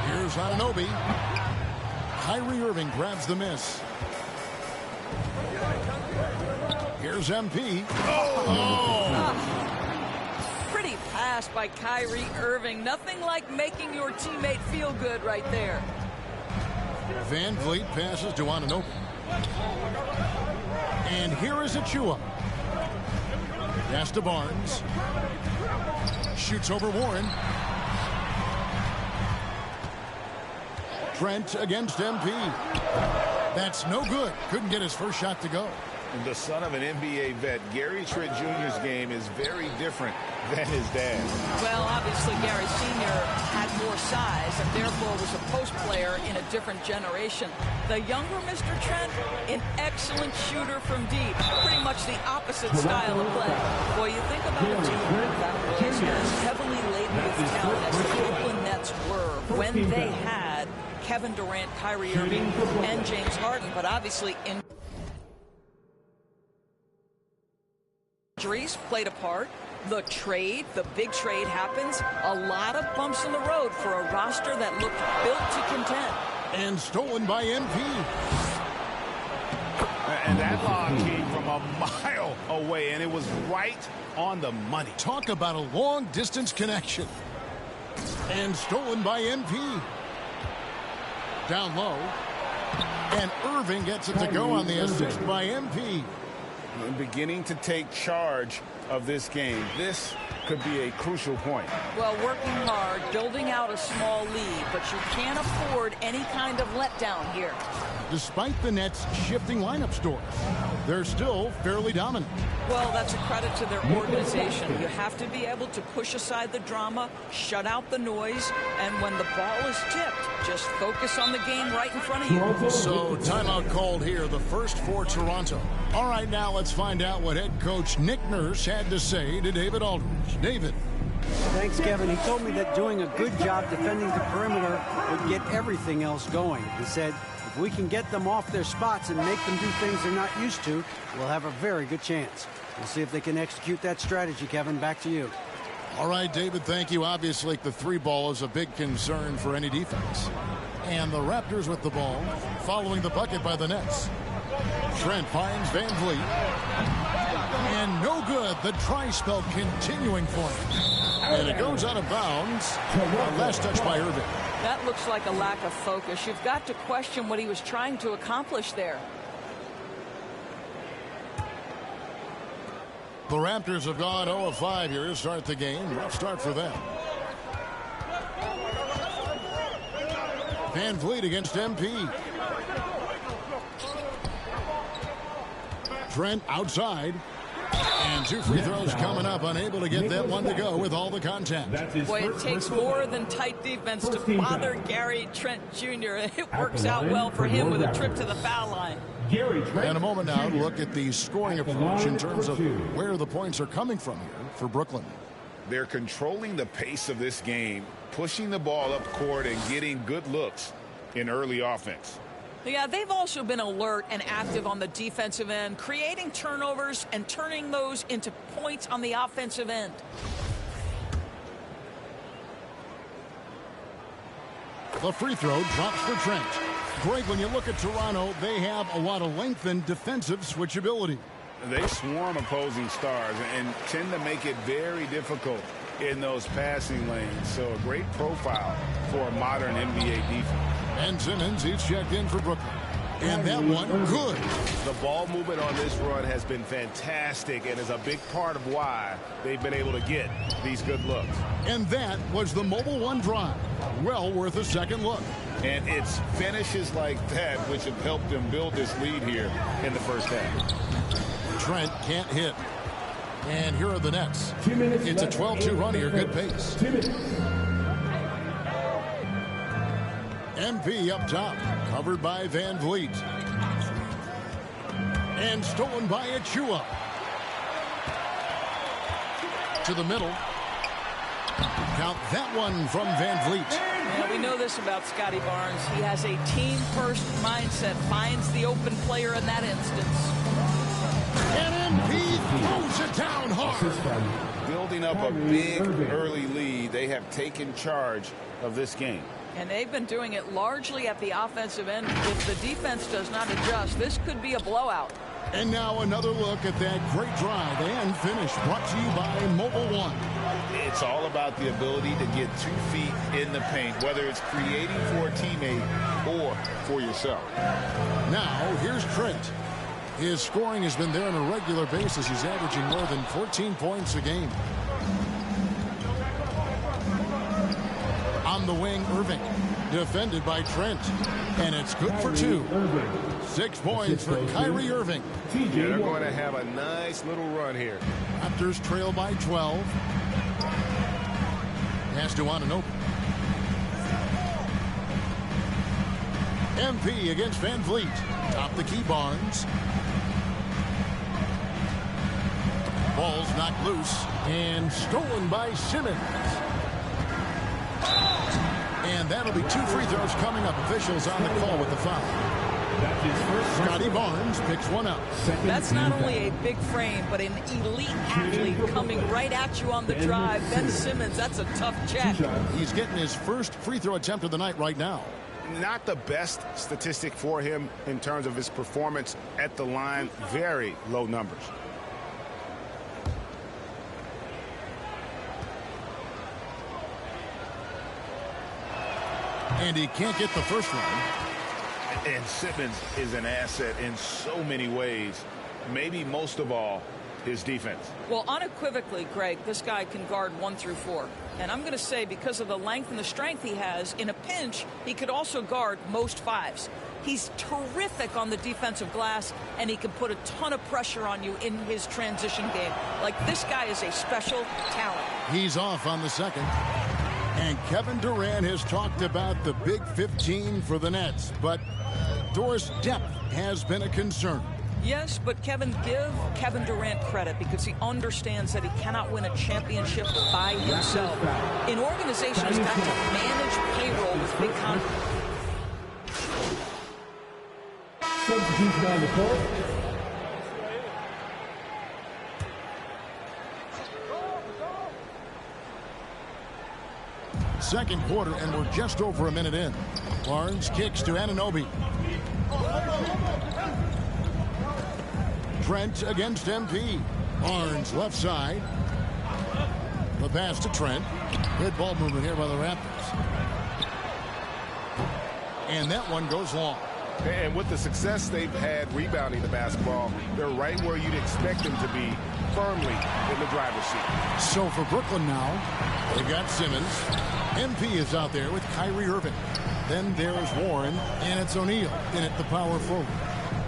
Here's Anunoby. Kyrie Irving grabs the miss. Here's MP. Pretty pass by Kyrie Irving. Nothing like making your teammate feel good right there. Van Vliet passes to Anunoby. And here is Achua. Pass to Barnes. Shoots over Warren. Trent against MP. That's no good. Couldn't get his first shot to go. The son of an NBA vet, Gary Trent Jr.'s game is very different than his dad. Well, obviously, Gary Sr. had more size and therefore was a post player in a different generation. The younger Mr. Trent, an excellent shooter from deep. Pretty much the opposite style of play. Boy, you think about a team that was as heavily laden with talent as the Brooklyn Nets were when they had Kevin Durant, Kyrie Irving, and James Harden, but obviously injuries played a part. The big trade happens. A lot of bumps in the road for a roster that looked built to contend. And stolen by MP. And that lob came from a mile away, and it was right on the money. Talk about a long-distance connection. And stolen by MP. Down low. And Irving gets it to go on the assist by MP. And beginning to take charge of this game. This could be a crucial point. Well, working hard, building out a small lead, but you can't afford any kind of letdown here. Despite the Nets' shifting lineup stores, they're still fairly dominant. Well, that's a credit to their organization. You have to be able to push aside the drama, shut out the noise, and when the ball is tipped, just focus on the game right in front of you. So, timeout called here, the first for Toronto. All right, now let's find out what head coach Nick Nurse had to say to David Aldridge. David. Thanks, Kevin. He told me that doing a good job defending the perimeter would get everything else going. He said, if we can get them off their spots and make them do things they're not used to, we'll have a very good chance. We'll see if they can execute that strategy, Kevin. Back to you. All right, David, thank you. Obviously, the three ball is a big concern for any defense. And the Raptors with the ball, following the bucket by the Nets. Trent finds Van Vliet. And no good. The try spell continuing for him. And it goes out of bounds. Last touch by Irving. That looks like a lack of focus. You've got to question what he was trying to accomplish there. The Raptors have gone 0 of 5 here to start the game. Rough start for them. Van Vliet against MP. Trent outside. And 2 free throws coming up. Unable to get that one to go with all the contact. Boy, it takes more than tight defense to bother Gary Trent Jr. It works out well for him with a trip to the foul line. In a moment now, look at the scoring approach in terms of where the points are coming from here for Brooklyn. They're controlling the pace of this game, pushing the ball up court and getting good looks in early offense. Yeah, they've also been alert and active on the defensive end, creating turnovers and turning those into points on the offensive end. The free throw drops for Trent. Greg, when you look at Toronto, they have a lot of length and defensive switchability. They swarm opposing stars and tend to make it very difficult in those passing lanes. So a great profile for a modern NBA defense. And Simmons, he's checked in for Brooklyn. And that one, good. The ball movement on this run has been fantastic and is a big part of why they've been able to get these good looks. And that was the Mobile One drive. Well worth a second look. And it's finishes like that which have helped them build this lead here in the first half. Trent can't hit. And here are the Nets. It's a 12-2 run here. Good pace. MP up top, covered by Van Vliet. And stolen by Achua. To the middle. Count that one from Van Vliet. Yeah, we know this about Scotty Barnes. He has a team-first mindset, finds the open player in that instance. And MP throws it down hard. Building up a big early lead, they have taken charge of this game. And they've been doing it largely at the offensive end. If the defense does not adjust, this could be a blowout. And now another look at that great drive and finish brought to you by Mobile One. It's all about the ability to get 2 feet in the paint, whether it's creating for a teammate or for yourself. Now, here's Trent. His scoring has been there on a regular basis. He's averaging more than 14 points a game. On the wing, Irving, defended by Trent, and it's good for 2. 6 points for Kyrie Irving. They're going to have a nice little run here. Raptors trail by 12. Pass to Anunoby. MP against Van Vliet. Top the key, Barnes. Ball's knocked loose and stolen by Simmons. And that'll be 2 free throws coming up. Officials on the call with the foul. Scotty Barnes picks one up. That's not only a big frame, but an elite athlete coming right at you on the drive. Ben Simmons, that's a tough check. He's getting his first free throw attempt of the night right now. Not the best statistic for him in terms of his performance at the line. Very low numbers. And he can't get the first one. And Simmons is an asset in so many ways. Maybe most of all, his defense. Well, unequivocally, Greg, this guy can guard 1 through 4. And I'm going to say because of the length and the strength he has, in a pinch, he could also guard most 5s. He's terrific on the defensive glass, and he can put a ton of pressure on you in his transition game. Like, this guy is a special talent. He's off on the second. And Kevin Durant has talked about the Big 15 for the Nets, but Doris' depth has been a concern. Yes, but Kevin, give Kevin Durant credit because he understands that he cannot win a championship by himself. An organization has got to manage payroll with big contracts. Substitution on the court. Second quarter, and we're just over a minute in. Barnes kicks to Anunoby. Trent against MP. Barnes left side. The pass to Trent. Good ball movement here by the Raptors. And that one goes long. And with the success they've had rebounding the basketball, they're right where you'd expect them to be, firmly in the driver's seat. So for Brooklyn now, they've got Simmons. MP is out there with Kyrie Irving. Then there's Warren, and it's O'Neal in at the power forward.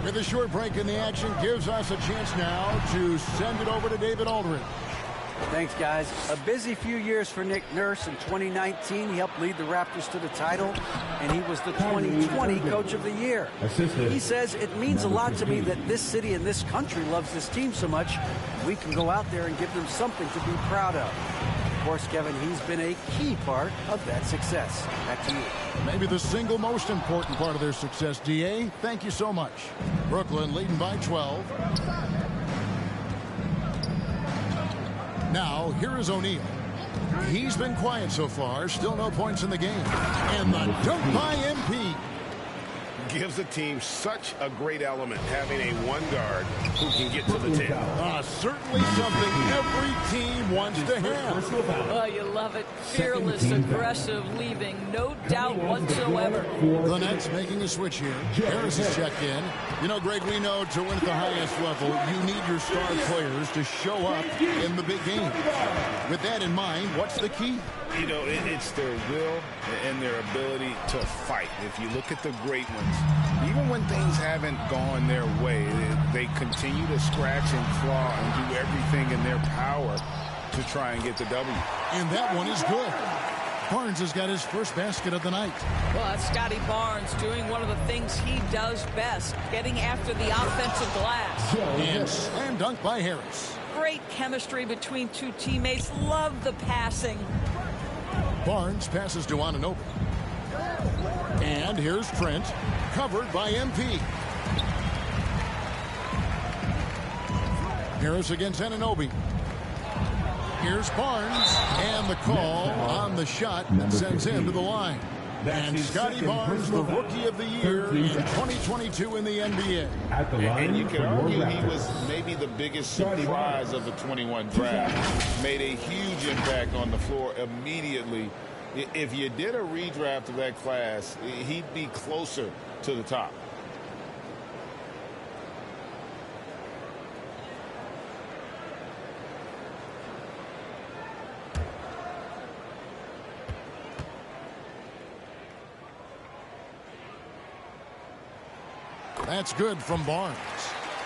With a short break in the action, gives us a chance now to send it over to David Aldridge. Thanks, guys. A busy few years for Nick Nurse. In 2019, he helped lead the Raptors to the title, and he was the 2020 Coach of the Year. He says, it means a lot to me that this city and this country loves this team so much. We can go out there and give them something to be proud of. Of course, Kevin, he's been a key part of that success. Back to you. Maybe the single most important part of their success, D.A. Thank you so much. Brooklyn leading by 12. Now, here is O'Neal. He's been quiet so far. Still no points in the game. And the dunk by MP. Gives the team such a great element, having a one guard who can get to the tip. Certainly something every team wants to have. Oh, you love it. Fearless, aggressive, leaving no doubt whatsoever. The Nets making a switch here. Harris is checked in. You know, Greg, we know to win at the highest level, you need your star players to show up in the big game. With that in mind, what's the key? You know, it's their will and their ability to fight. If you look at the great ones, even when things haven't gone their way, they continue to scratch and claw and do everything in their power to try and get the W. And that one is good. Barnes has got his first basket of the night. Well, that's Scotty Barnes doing one of the things he does best, getting after the offensive glass. And slam dunk by Harris. Great chemistry between two teammates. Love the passing. Barnes passes to Anunoby. And here's Trent, covered by MP. Harris against Anunoby. Here's Barnes, and the call on the shot that sends him to the line. And Scotty Barnes, the Rookie of the Year in 2022 in the NBA. And you can argue he was maybe the biggest surprise of the 21 draft. Made a huge impact on the floor immediately. If you did a redraft of that class, he'd be closer to the top. That's good from Barnes.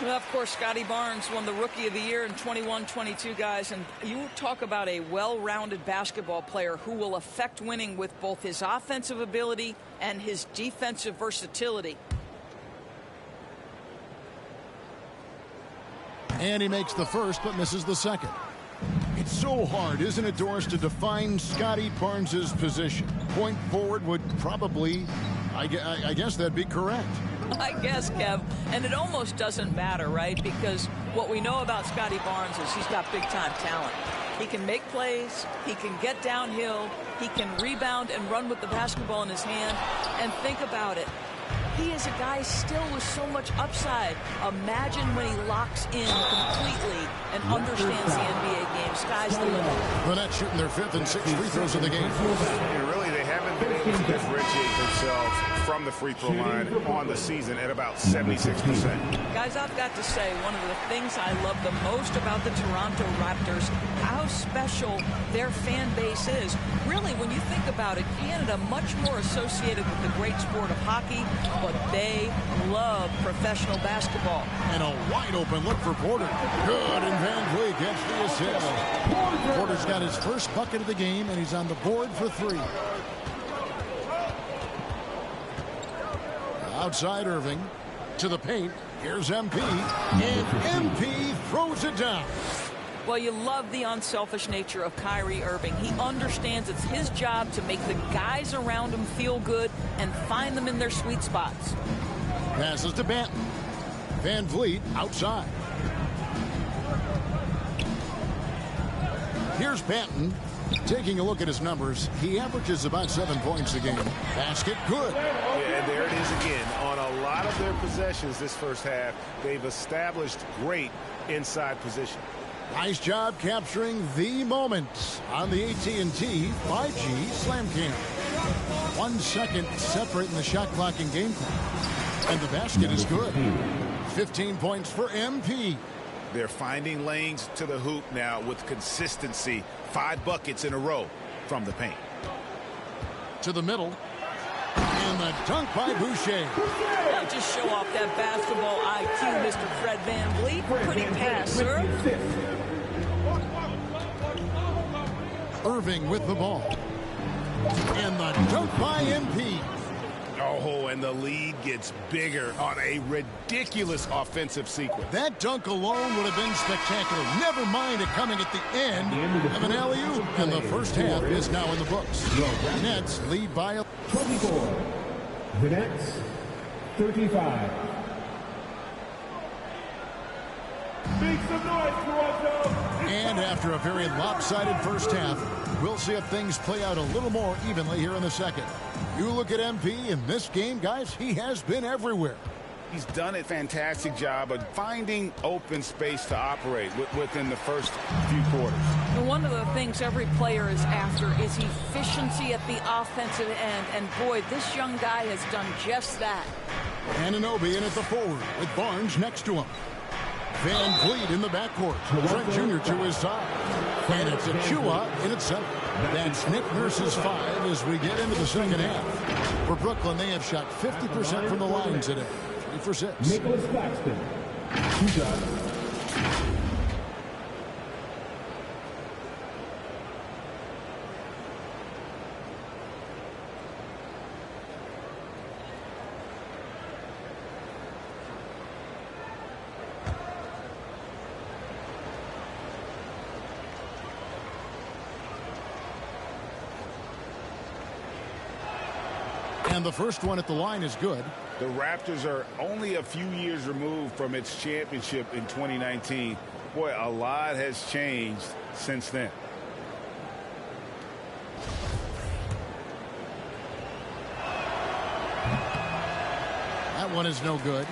Well, of course, Scotty Barnes won the Rookie of the Year in 21-22, guys. And you talk about a well-rounded basketball player who will affect winning with both his offensive ability and his defensive versatility. And he makes the first, but misses the second. It's so hard, isn't it, Doris, to define Scotty Barnes's position? Point forward would probably, I guess that'd be correct. I guess, Kev, and it almost doesn't matter, right? Because what we know about Scotty Barnes is he's got big-time talent. He can make plays, he can get downhill, he can rebound and run with the basketball in his hand. And think about it. He is a guy still with so much upside. Imagine when he locks in completely and understands the NBA game. Sky's the limit. The Nets shooting their fifth and sixth free throws of the game. And really, they haven't been able to differentiate themselves from the free throw line on the season at about 76%. Guys, I've got to say, one of the things I love the most about the Toronto Raptors, how special their fan base is. Really, when you think about it, Canada much more associated with the great sport of hockey, but they love professional basketball. And a wide open look for Porter. Good, and Van Vliet gets the assist. Porter's got his first bucket of the game, and he's on the board for three. Outside Irving to the paint. Here's MP, and MP throws it down. Well, you love the unselfish nature of Kyrie Irving. He understands it's his job to make the guys around him feel good and find them in their sweet spots. Passes to Banton. Van Vliet outside. Here's Banton. Taking a look at his numbers, he averages about 7 points a game. Basket good. Yeah, and there it is again. On a lot of their possessions this first half, they've established great inside position. Nice job capturing the moment on the AT&T 5G Slam Cam. 1 second separating the shot clock and game clock. And the basket is good. 15 points for MP. They're finding lanes to the hoop now with consistency. 5 buckets in a row from the paint. To the middle. And the dunk by Boucher. Oh, just show off that basketball IQ, Mr. Fred VanVleet. Pretty pass, sir. Irving with the ball. And the dunk by MP. Oh, and the lead gets bigger on a ridiculous offensive sequence. That dunk alone would have been spectacular. Never mind it coming at the end of an alley-oop. And the first half is now in the books. The Nets lead by 24. The Nets, 35. Make some noise, Toronto! And after a very lopsided first half, we'll see if things play out a little more evenly here in the second. You look at MP in this game, guys, he has been everywhere. He's done a fantastic job of finding open space to operate within the first few quarters. And one of the things every player is after is efficiency at the offensive end. And boy, this young guy has done just that. Anunoby in at the forward with Barnes next to him. VanVleet in the backcourt. Trent Jr. to his side. And it's Achua in at center. That's Nick Nurse's 5 as we get into the second half. For Brooklyn, they have shot 50% from the line today. 3 for 6. Nicholas Claxton, 2 shots. And the first one at the line is good. The Raptors are only a few years removed from its championship in 2019. Boy, a lot has changed since then. That one is no good.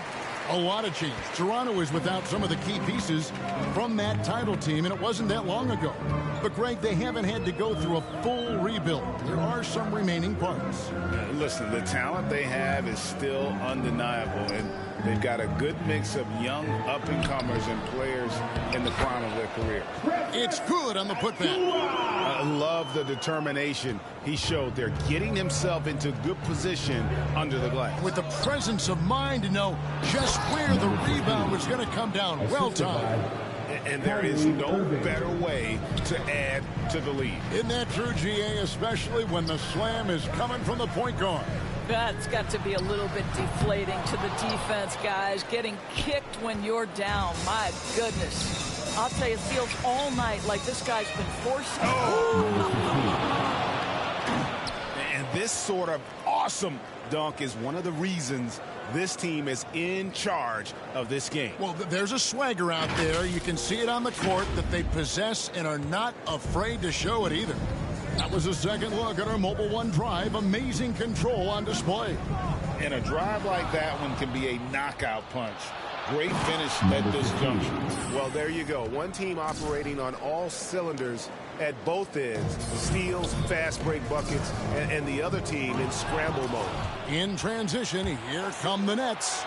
A lot of change. Toronto is without some of the key pieces from that title team, and it wasn't that long ago. But, Greg, they haven't had to go through a full rebuild. There are some remaining parts. Listen, the talent they have is still undeniable, and they've got a good mix of young up-and-comers and players in the prime of their career. It's good on the putback. I love the determination he showed there, getting himself into good position under the glass. With the presence of mind to know just where the rebound was going to come down. Well timed. And there is no better way to add to the lead. Isn't that true, GA, especially when the slam is coming from the point guard? That's got to be a little bit deflating to the defense, guys. Getting kicked when you're down. My goodness. I'll tell you, it feels all night like this guy's been forcing. And this sort of awesome dunk is one of the reasons this team is in charge of this game. Well, there's a swagger out there. You can see it on the court that they possess and are not afraid to show it either. That was a second look at our Mobile One drive. Amazing control on display. And a drive like that one can be a knockout punch. Great finish at this junction. Well, there you go. One team operating on all cylinders at both ends. Steals, fast break buckets, and the other team in scramble mode. In transition, here come the Nets.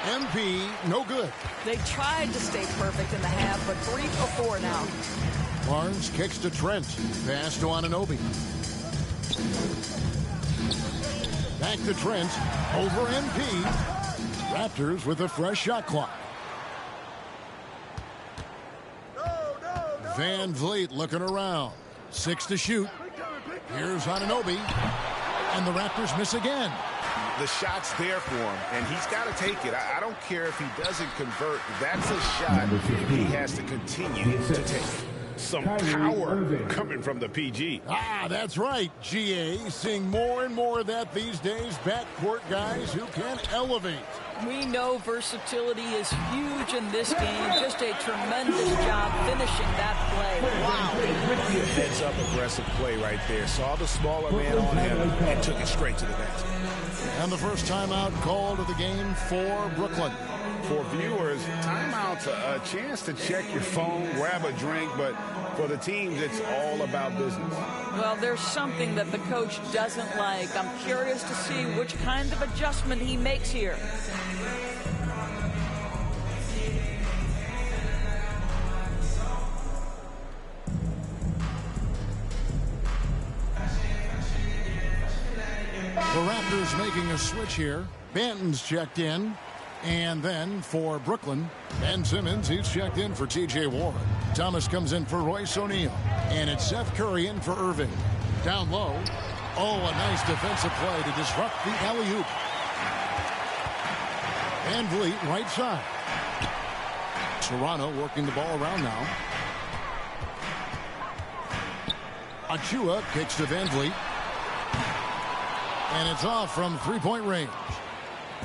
MP, no good. They tried to stay perfect in the half, but 3 for 4 now. Barnes kicks to Trent. Pass to Anunoby. Back to Trent. Over MP. Raptors with a fresh shot clock. VanVleet looking around. 6 to shoot. Here's Anunoby. And the Raptors miss again. The shot's there for him, and he's got to take it. I don't care if he doesn't convert. That's a shot he has to continue to take. Some power coming from the PG. Ah, that's right, GA. Seeing more and more of that these days. Backcourt guys who can elevate. We know versatility is huge in this game. Just a tremendous job finishing that play. Wow. Heads up aggressive play right there. Saw the smaller man on him and took it straight to the basket. And the first timeout called of the game for Brooklyn. For viewers, timeout's a chance to check your phone, grab a drink, but for the teams, it's all about business. Well, there's something that the coach doesn't like. I'm curious to see which kind of adjustment he makes here. The Raptors making a switch here. Banton's checked in. And then for Brooklyn, Ben Simmons, he's checked in for T.J. Warren. Thomas comes in for Royce O'Neal. And it's Seth Curry in for Irving. Down low. Oh, a nice defensive play to disrupt the alley-oop. Van Vliet, right side. Toronto working the ball around now. Achua kicks to Van Vliet. And it's off from three-point range.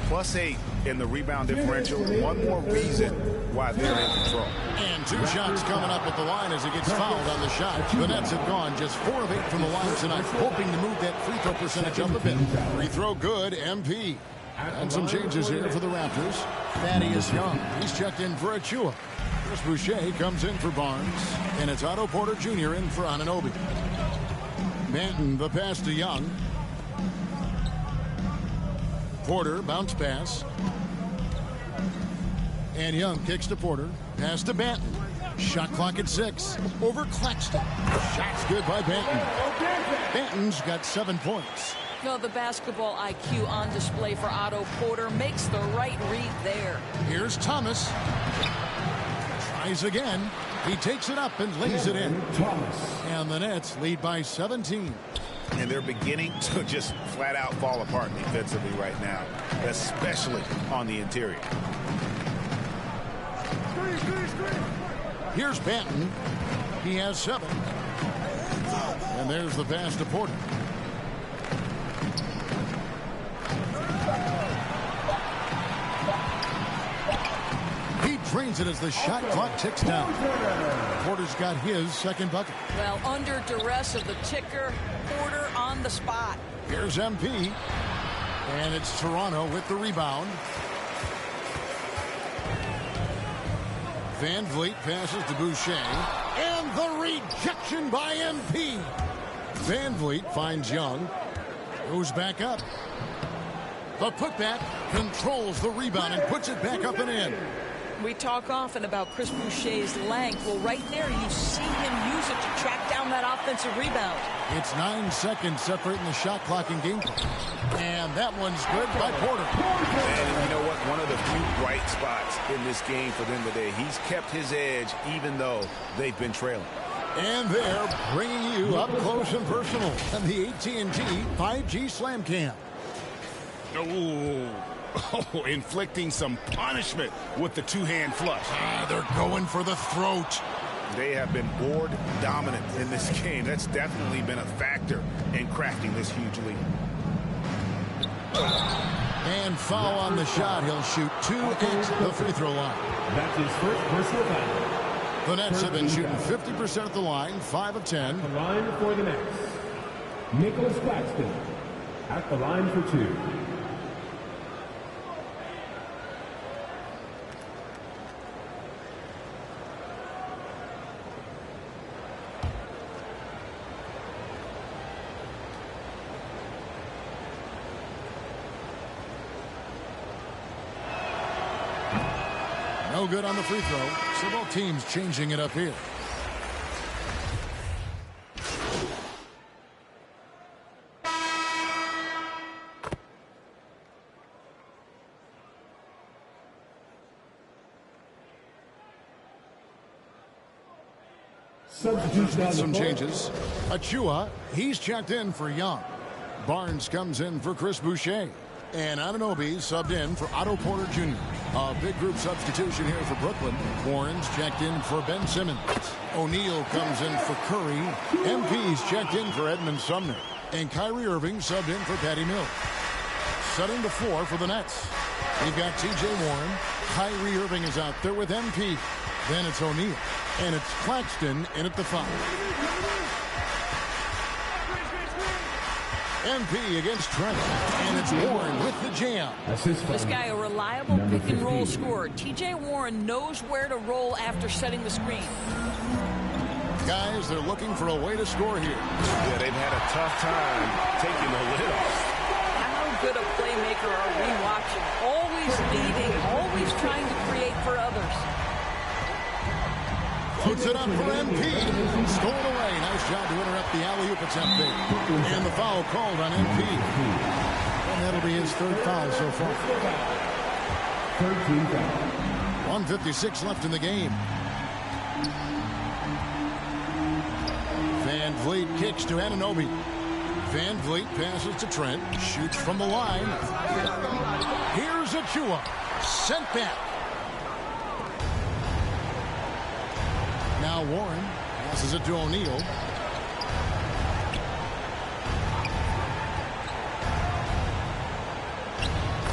+8 in the rebound differential. One more reason why they're in control. And 2 shots coming up at the line as he gets fouled on the shot. The Nets have gone just 4 of 8 from the line tonight, hoping to move that free throw percentage up a bit. Free throw good, MP. And some changes here for the Raptors. Thaddeus Young, he's checked in for Achua. Chris Boucher comes in for Barnes. And it's Otto Porter Jr. in for Anunoby. Banton, the pass to Young. Porter, bounce pass. And Young kicks to Porter. Pass to Banton. Shot clock at 6. Over Claxton. Shot's good by Banton. Banton's got 7 points. No, the basketball IQ on display for Otto Porter makes the right read there. Here's Thomas. Tries again. He takes it up and lays it in. And the Nets lead by 17. And they're beginning to just flat out fall apart defensively right now, especially on the interior. Here's Banton. He has 7. And there's the pass to Porter. He drains it as the shot clock ticks down. Porter's got his second bucket. Well, under duress of the ticker, Porter on the spot. Here's MP. And it's Toronto with the rebound. Van Vliet passes to Boucher. And the rejection by MP. Van Vliet finds Young. Goes back up. The putback controls the rebound and puts it back up and in. We talk often about Chris Boucher's length. Well, right there, you see him use it to track down that offensive rebound. It's 9 seconds separating the shot clock and game clock. And that one's good by Porter. And you know what? One of the few bright spots in this game for them today. He's kept his edge even though they've been trailing. And they're bringing you up close and personal on the AT&T 5G Slam Cam. Oh, inflicting some punishment with the two-hand flush. They're going for the throat. They have been board dominant in this game. That's definitely been a factor in crafting this huge lead. And foul on the shot. He'll shoot 2 at the free throw line. That's his first personal foul. The Nets have been shooting 50% at the line, 5 of 10. The line for the Nets. Nicholas Claxton at the line for 2. No good on the free throw. So both teams changing it up here. Substitution. Some changes. Achua, he's checked in for Young. Barnes comes in for Chris Boucher. And Anunoby subbed in for Otto Porter Jr. A big group substitution here for Brooklyn. Warren's checked in for Ben Simmons. O'Neal comes in for Curry. MP's checked in for Edmund Sumner. And Kyrie Irving subbed in for Patty Mills. Setting the floor for the Nets. We've got T.J. Warren. Kyrie Irving is out there with MP. Then it's O'Neal. And it's Claxton in at the 5. MP against Trent. And it's Warren with the jam. This guy, a reliable pick-and-roll scorer. T.J. Warren knows where to roll after setting the screen. Guys, they're looking for a way to score here. Yeah, they've had a tough time taking the lid off. How good a playmaker are we watching? Always leading, always trying to create for others. Puts it up for MP. Stolen away. Nice job to interrupt the alley-oop attempt there. And the foul called on MP. And that'll be his third foul so far. 1:56 left in the game. Van Vliet kicks to Anunoby. Van Vliet passes to Trent. Shoots from the line. Here's Achua. Sent back. Now Warren passes it to O'Neal.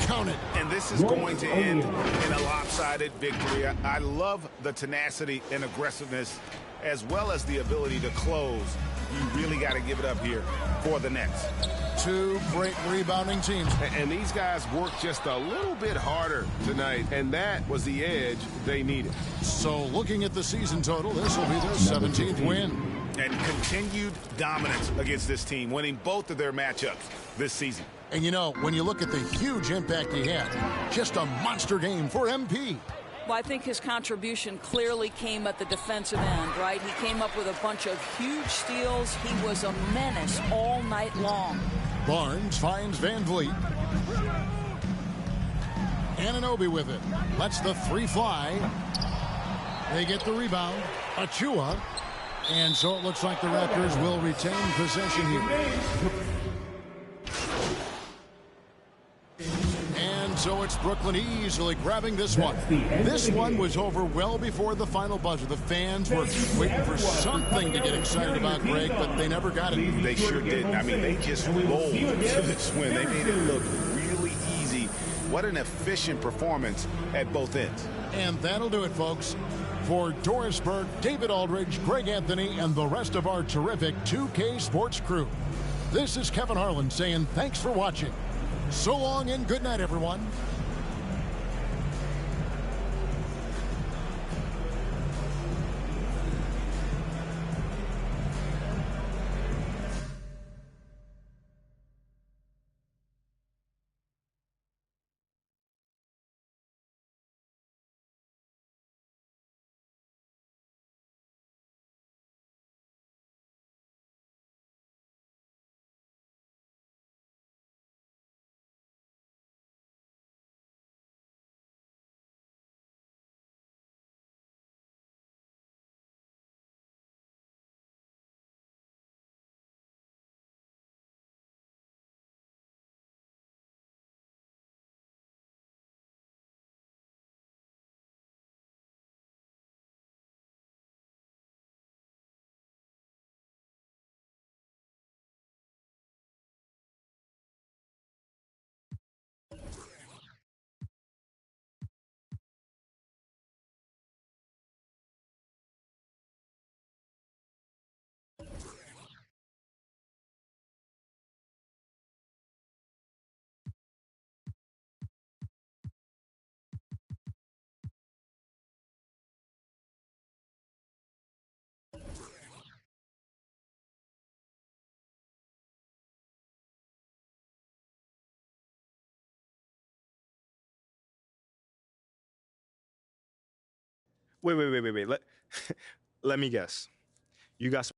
Count it. And this is going to end in a lopsided victory. I love the tenacity and aggressiveness as well as the ability to close. You really got to give it up here for the Nets. Two great rebounding teams. And these guys worked just a little bit harder tonight, and that was the edge they needed. So looking at the season total, this will be their 17th win. And continued dominance against this team, winning both of their matchups this season. And you know, when you look at the huge impact he had, just a monster game for MP. Well, I think his contribution clearly came at the defensive end, right? He came up with a bunch of huge steals. He was a menace all night long. Barnes finds Van Vliet. Anunoby with it. Lets the three fly. They get the rebound. Achua. And so it looks like the Raptors will retain possession here. And so it's Brooklyn easily grabbing this one. This one was over well before the final buzzer. The fans were waiting for something to get excited about, Greg, but they never got it. They sure didn't. I mean, they just rolled to this win. They made it look really easy. What an efficient performance at both ends. And that'll do it, folks. For Doris Burke, David Aldridge, Greg Anthony, and the rest of our terrific 2K Sports crew, this is Kevin Harlan saying thanks for watching. So long and good night, everyone. Wait. Let me guess. You got some...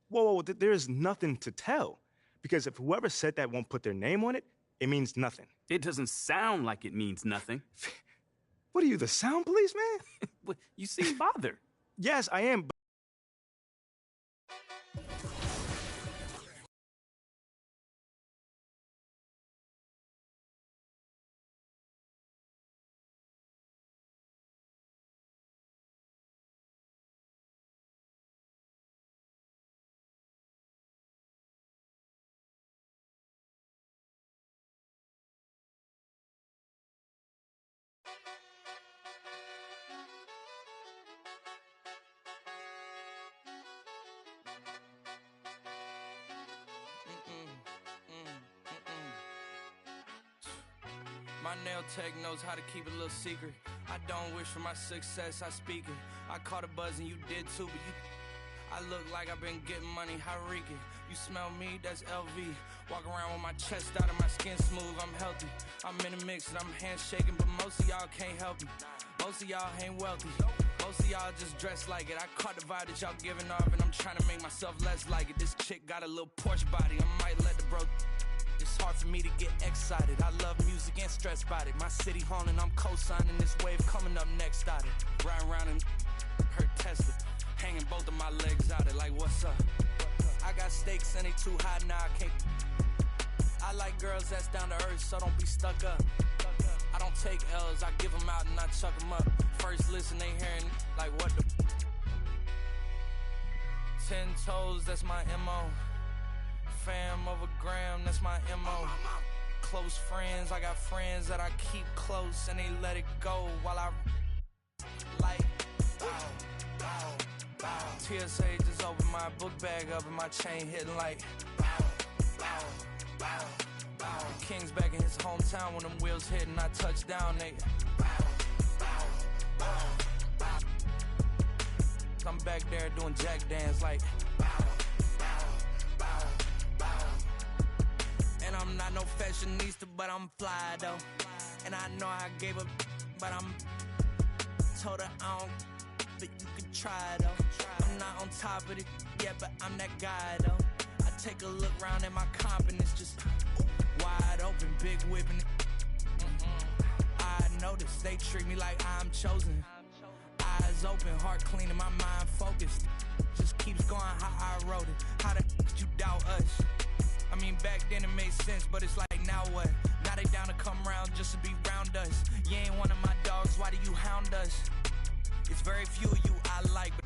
Whoa, there is nothing to tell. Because if whoever said that won't put their name on it, it means nothing. It doesn't sound like it means nothing. What are you, the sound police, man? You seem bothered. Yes, I am. My nail tech knows how to keep a little secret. I don't wish for my success, I speak it. I caught a buzz and you did too, but I look like I've been getting money, Hariki. You smell me, that's LV. Walk around with my chest out and my skin smooth, I'm healthy. I'm in a mix and I'm handshaking, but most of y'all can't help me. Most of y'all ain't wealthy. Most of y'all just dress like it. I caught the vibe that y'all giving off and I'm trying to make myself less like it. This chick got a little Porsche body, I might let the bro. It's hard for me to get excited. I love music and stress about it. My city haunting, I'm co-signing this wave coming up next out it. Riding around and hurt Tesla. Hanging both of my legs out it like what's up? I got stakes and they too high now I can't. I like girls that's down to earth, so don't be stuck up. I don't take L's, I give them out and I chuck them up. First listen, they hearing like what the 10 toes, that's my MO. Fam over gram, that's my MO. Close friends, I got friends that I keep close and they let it go while I like TSA just opened my book bag up and my chain hitting like King's back in his hometown when them wheels hit and I touch down, they I'm back there doing jack dance like and I'm not no fashionista, but I'm fly though. And I know I gave up, but I'm told her I don't, but you can try though. I'm not on top of it yet, but I'm that guy though. I take a look round at my comp and it's just wide open, big whipping it. I notice they treat me like I'm chosen. Eyes open, heart clean and my mind focused. Just keeps going how I wrote it. How the could you doubt us? I mean, back then it made sense, but it's like, now what? Now they down to come round just to be round us. You ain't one of my dogs, why do you hound us? It's very few of you I like, but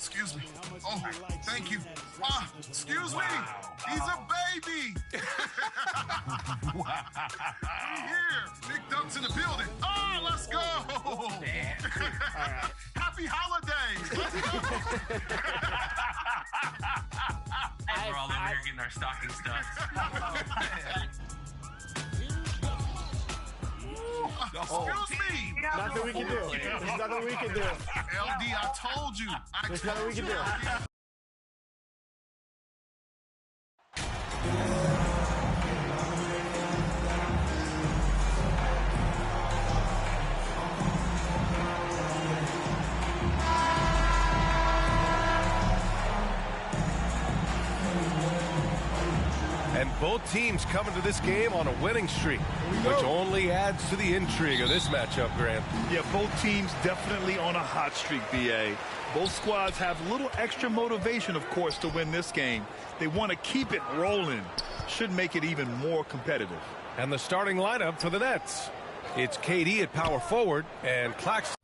Excuse me. Oh, thank you. Excuse me. He's a baby. We here. Big Dunk's in the building. Oh, let's go. Happy holidays. Let's go. We're all over here getting our stocking stuffed. Excuse me. Nothing we can do. There's nothing we can do. LD, I told you. There's nothing we can do. And both teams come into this game on a winning streak, which only adds to the intrigue of this matchup, Grant. Yeah, both teams definitely on a hot streak, BA. Both squads have a little extra motivation, of course, to win this game. They want to keep it rolling. Should make it even more competitive. And the starting lineup for the Nets. It's KD at power forward and Claxton.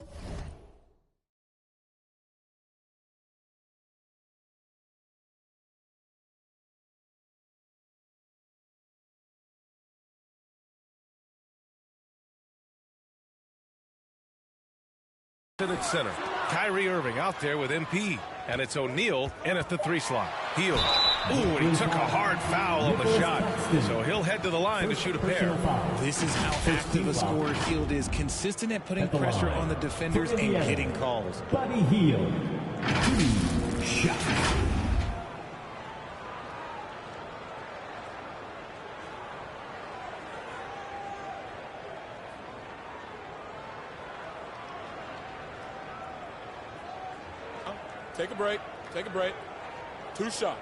At center. Kyrie Irving out there with MP. And it's O'Neal in at the 3 slot. Hield. Ooh, and he took a hard foul on the shot. So he'll head to the line to shoot a pair. This is how active a scorer Hield is. Consistent at putting pressure on the defenders and getting calls. Buddy Hield. 2 shots. Take a break. Take a break. 2 shots.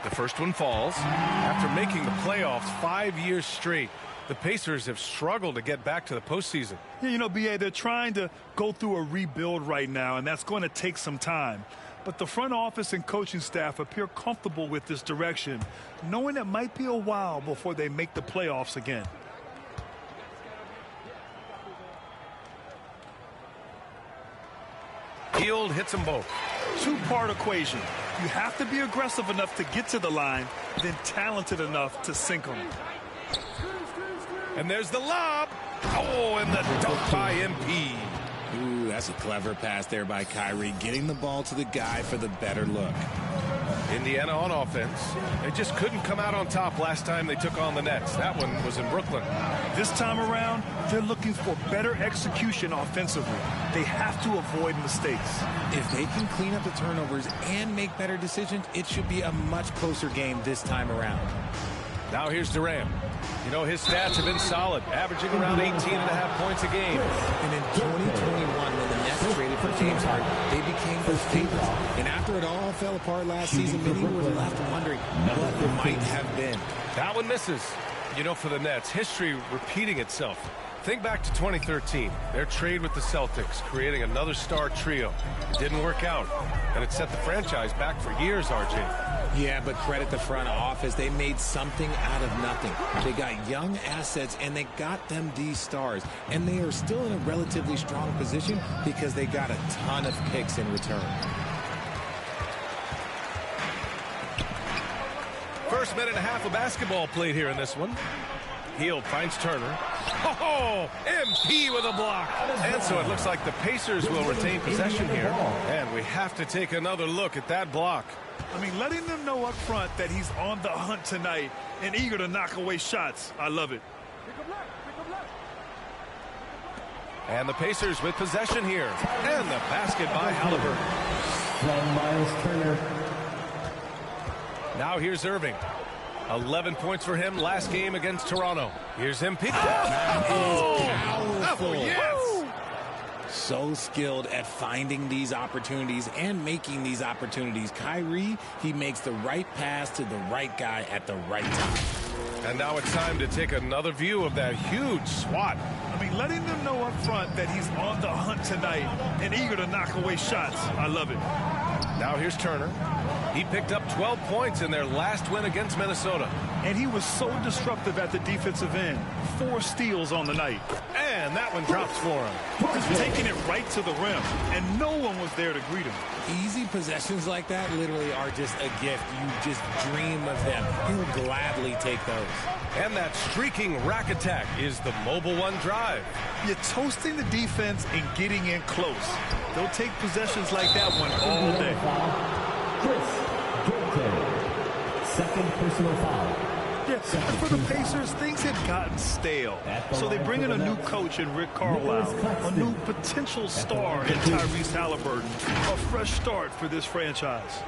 The first one falls. After making the playoffs 5 years straight, the Pacers have struggled to get back to the postseason. Yeah, you know, BA, they're trying to go through a rebuild right now, and that's going to take some time. But the front office and coaching staff appear comfortable with this direction, knowing it might be a while before they make the playoffs again. Hield hits them both. 2-part equation. You have to be aggressive enough to get to the line, then talented enough to sink them. And there's the lob. Oh, and the dunk by MP. Ooh, that's a clever pass there by Kyrie, getting the ball to the guy for the better look. Indiana on offense. They just couldn't come out on top last time they took on the Nets. That one was in Brooklyn. This time around, they're looking for better execution offensively. They have to avoid mistakes. If they can clean up the turnovers and make better decisions, it should be a much closer game this time around. Now here's Durant. You know, his stats have been solid, averaging around 18.5 points a game. And in 2021, when the Nets traded for James Harden, they became the favorites. And after it all fell apart last season, many were left wondering what might have been. That one misses. You know, for the Nets, history repeating itself. Think back to 2013, their trade with the Celtics, creating another star trio. It didn't work out, and it set the franchise back for years, RJ. Yeah, but credit the front office. They made something out of nothing. They got young assets, and they got them these stars. And they are still in a relatively strong position because they got a ton of picks in return. First minute and a half of basketball played here in this one. Hield finds Turner. Oh, MP with a block. And so it looks like the Pacers will retain possession here. And we have to take another look at that block. I mean, letting them know up front that he's on the hunt tonight and eager to knock away shots. I love it. And the Pacers with possession here. And the basket by Halliburton. From Miles Turner. Now here's Irving. 11 points for him last game against Toronto. Here's MP. Powerful. Yes. So skilled at finding these opportunities and making these opportunities. Kyrie, he makes the right pass to the right guy at the right time. And now it's time to take another view of that huge swat. I mean, letting them know up front that he's on the hunt tonight and eager to knock away shots. I love it. Now here's Turner. He picked up 12 points in their last win against Minnesota. And he was so disruptive at the defensive end. 4 steals on the night. And that one drops for him. Just taking it right to the rim, and no one was there to greet him. Easy possessions like that literally are just a gift. You just dream of them. He'll gladly take those. And that streaking rack attack is the Mobile One drive. You're toasting the defense and getting in close. They'll take possessions like that one all day. Chris Duarte. Second personal foul. Yes, and for the Pacers, things had gotten stale. So they bring in a new coach in Rick Carlisle, a new potential star in Tyrese Halliburton, a fresh start for this franchise.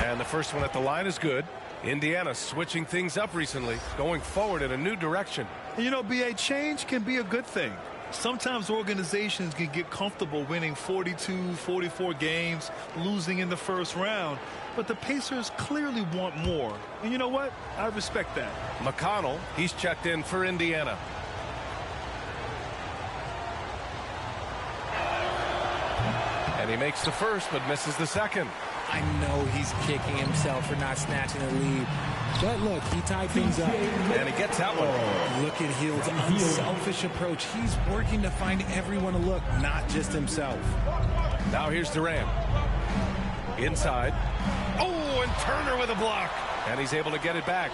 And the first one at the line is good. Indiana switching things up recently, going forward in a new direction. You know, BA, change can be a good thing. Sometimes organizations can get comfortable winning 42, 44 games, losing in the first round. But the Pacers clearly want more. And you know what? I respect that. McConnell, he's checked in for Indiana. And he makes the first, but misses the second. I know he's kicking himself for not snatching the lead. But look, he tied things up. And he gets that one. Look at Hield's unselfish approach. He's working to find everyone to look, not just himself. Now here's Durant. Inside. Oh, and Turner with a block. And he's able to get it back.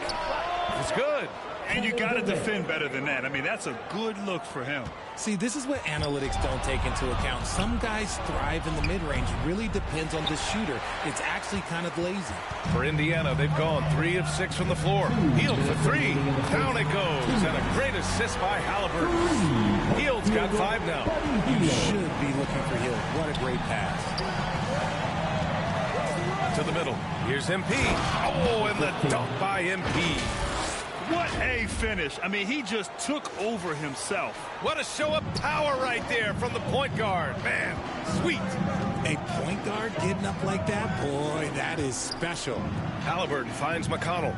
It's good. And you got to defend better than that. I mean, that's a good look for him. See, this is what analytics don't take into account. Some guys thrive in the mid-range. Really depends on the shooter. It's actually kind of lazy. For Indiana, they've gone 3 of 6 from the floor. Hield for 3. Down it goes. And a great assist by Halliburton. Hield's got 5 now. You should be looking for Hield. What a great pass. To the middle. Here's MP. Oh, and the dunk by MP. What a finish. I mean, he just took over himself. What a show of power right there from the point guard. Man, sweet. A point guard getting up like that? Boy, that is special. Halliburton finds McConnell.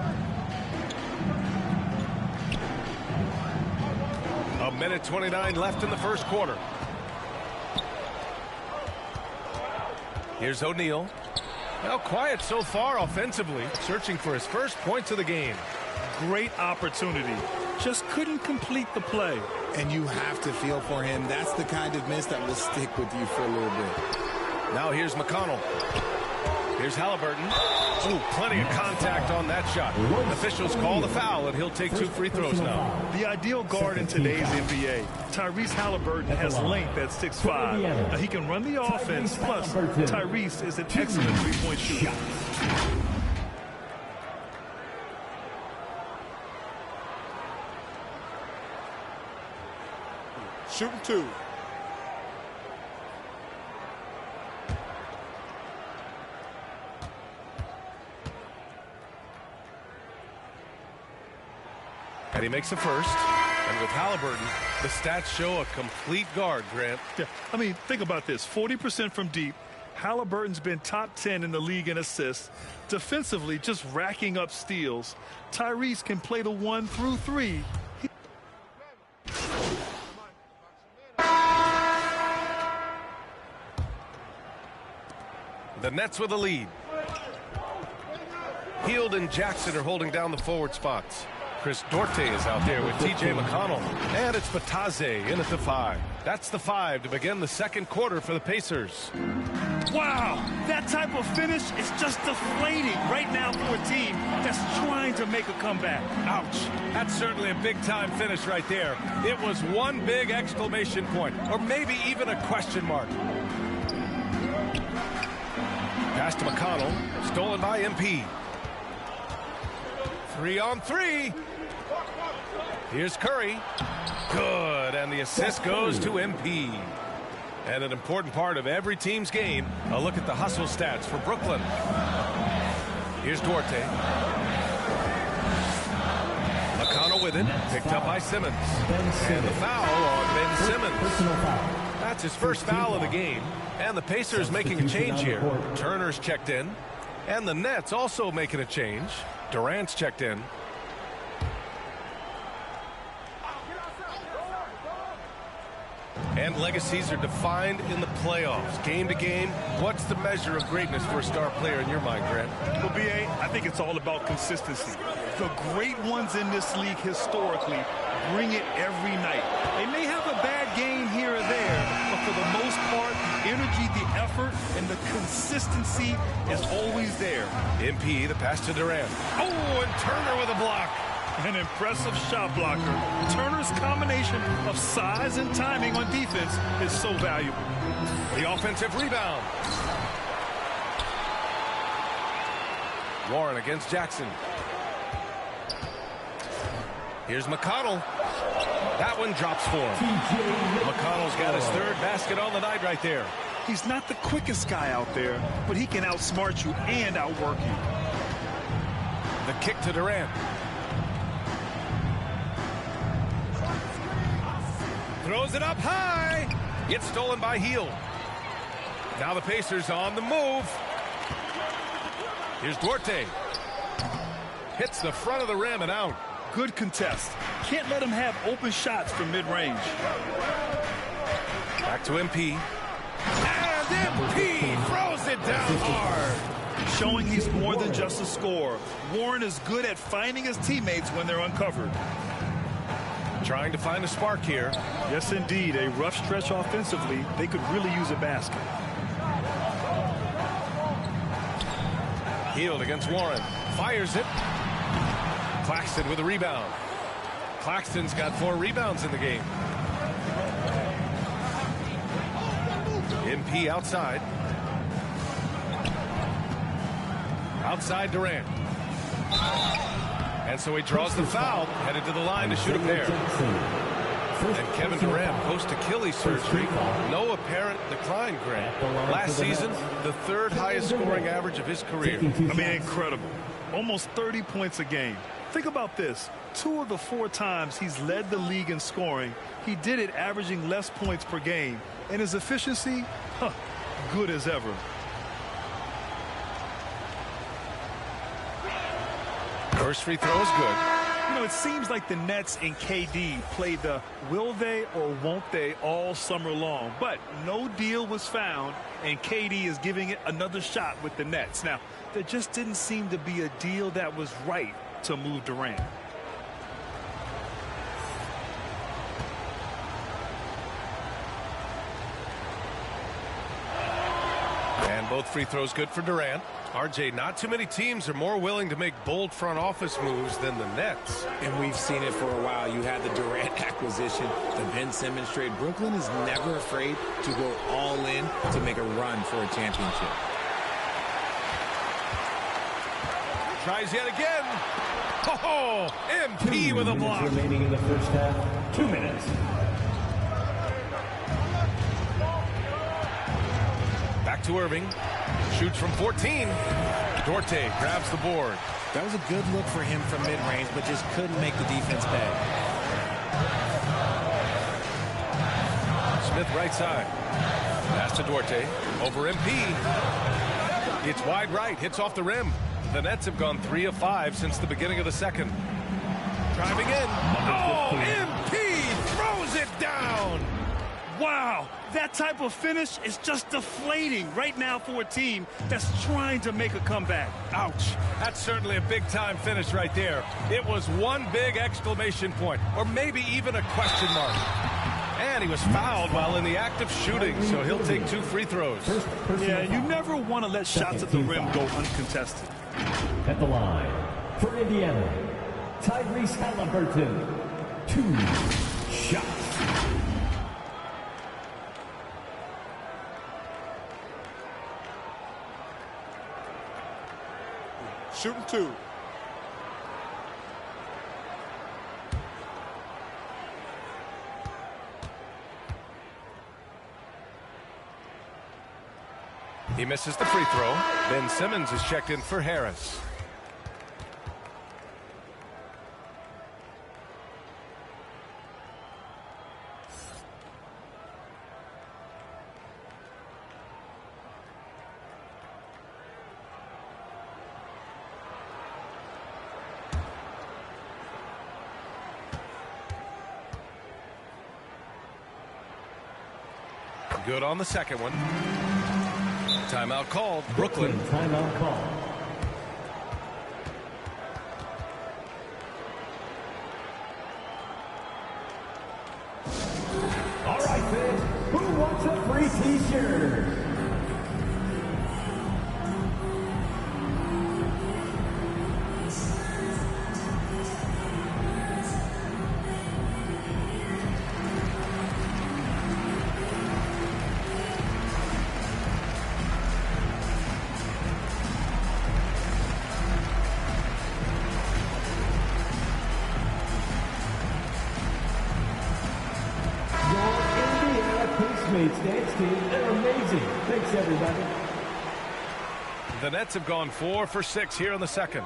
A minute 29 left in the first quarter. Here's O'Neal. Well, quiet so far offensively, searching for his first points of the game. Great opportunity. Just couldn't complete the play. And you have to feel for him. That's the kind of miss that will stick with you for a little bit. Now here's McConnell. Here's Halliburton. Oh, plenty of contact on that shot. Officials call the foul, and he'll take 2 free throws now. The ideal guard in today's NBA. Tyrese Halliburton has length at 6'5". He can run the offense, plus Tyrese is an excellent three-point shooter. Shooting 2. And he makes the first. And with Halliburton, the stats show a complete guard, Grant. Yeah, I mean, think about this. 40% from deep. Halliburton's been top 10 in the league in assists. Defensively, just racking up steals. Tyrese can play the 1 through 3. The Nets with a lead. Hield and Jackson are holding down the forward spots. Chris Duarte is out there with T.J. McConnell. And it's Batadze in at the 5. That's the 5 to begin the second quarter for the Pacers. Wow, that type of finish is just deflating right now for a team that's trying to make a comeback. Ouch. That's certainly a big-time finish right there. It was one big exclamation point, or maybe even a question mark. Pass to McConnell, stolen by MP. 3-on-3. Here's Curry. Good, and the assist goes to MP. And an important part of every team's game, a look at the hustle stats for Brooklyn. Here's Duarte. with it. Picked up by Simmons. And the foul on Ben Simmons. That's his first foul of the game. And the Pacers making a change here. Turner's checked in. And the Nets also making a change. Durant's checked in. And legacies are defined in the playoffs. Game to game, what's the measure of greatness for a star player in your mind, Grant? Well, B.A., I think it's all about consistency. The great ones in this league historically bring it every night. They may have a bad game here or there, but for the most part, the energy, the effort, and the consistency is always there. MP, the pass to Durant. Oh, and Turner with a block. An impressive shot blocker. Turner's combination of size and timing on defense is so valuable. The offensive rebound. Warren against Jackson. Here's McConnell. That one drops for him. McConnell's got his third basket on the night right there. He's not the quickest guy out there, but he can outsmart you and outwork you. The kick to Durant. Throws it up high. It's stolen by Hield. Now the Pacers on the move. Here's Duarte. Hits the front of the rim and out. Good contest. Can't let him have open shots from mid-range. Back to MP. And MP throws it down hard. Showing he's more than just a scorer. Warren is good at finding his teammates when they're uncovered. Trying to find a spark here. Yes, indeed. A rough stretch offensively. They could really use a basket. Hield against Warren. Fires it. Claxton with a rebound. Claxton's got 4 rebounds in the game. MP outside. Outside Durant. And so he draws the foul, headed to the line to shoot a pair. And Kevin Durant post Achilles surgery. No apparent decline, Grant. Last season, the 3rd highest scoring average of his career. I mean, incredible. Almost 30 points a game. Think about this. 2 of the 4 times he's led the league in scoring, he did it averaging less points per game. And his efficiency, good as ever. First free throw is good. You know, it seems like the Nets and KD played the will they or won't they all summer long. But no deal was found, and KD is giving it another shot with the Nets. Now, there just didn't seem to be a deal that was right to move Durant. And both free throws good for Durant. RJ, not too many teams are more willing to make bold front office moves than the Nets. And we've seen it for a while. You had the Durant acquisition, the Ben Simmons trade. Brooklyn is never afraid to go all in to make a run for a championship. Tries yet again. Oh, MP with a block. Remaining in the first half, 2 minutes. Back to Irving. Shoots from 14. Duarte grabs the board. That was a good look for him from mid-range, but just couldn't make the defense pay. Smith right side. Pass to Duarte. Over MP. It's wide right. Hits off the rim. The Nets have gone 3 of 5 since the beginning of the second. Driving in. Oh, MP throws it down. Wow, that type of finish is just deflating right now for a team that's trying to make a comeback. Ouch. That's certainly a big-time finish right there. It was one big exclamation point, or maybe even a question mark. And he was fouled while in the act of shooting, so he'll take 2 free throws. Yeah, you never want to let shots at the rim go uncontested. At the line, for Indiana, Tyrese Halliburton, 2 shots. Shooting 2. He misses the free throw. Ben Simmons is checked in for Harris. Good on the second one. Timeout called. Brooklyn. Timeout call. All right, fans. Who wants a free t-shirt? Dance team, they're amazing. Thanks, everybody. The Nets have gone 4 for 6 here in the second.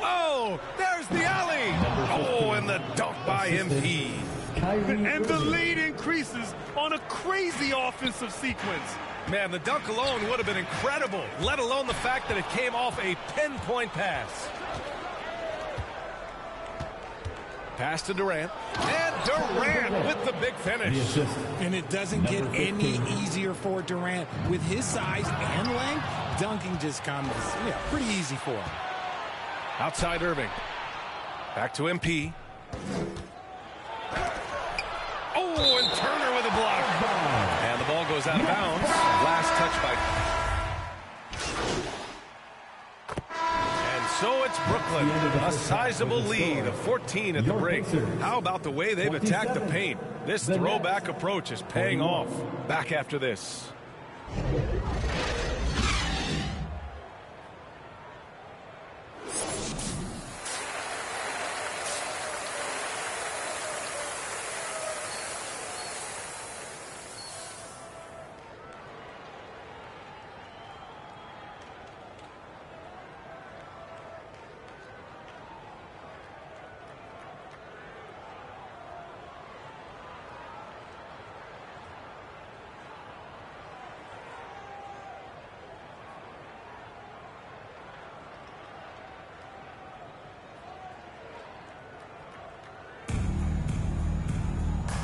Oh, there's the alley. Oh, and the dunk by MP. And the lead increases on a crazy offensive sequence. Man, the dunk alone would have been incredible, let alone the fact that it came off a pinpoint pass. Pass to Durant, and Durant with the big finish. And it doesn't get any easier for Durant. With his size and length, dunking just comes pretty easy for him. Outside Irving. Back to MP. Oh, and Turner with a block. And the ball goes out of bounds. Last touch by... So it's Brooklyn, a sizable lead of 14 at the break. How about the way they've attacked the paint? This throwback approach is paying off. Back after this.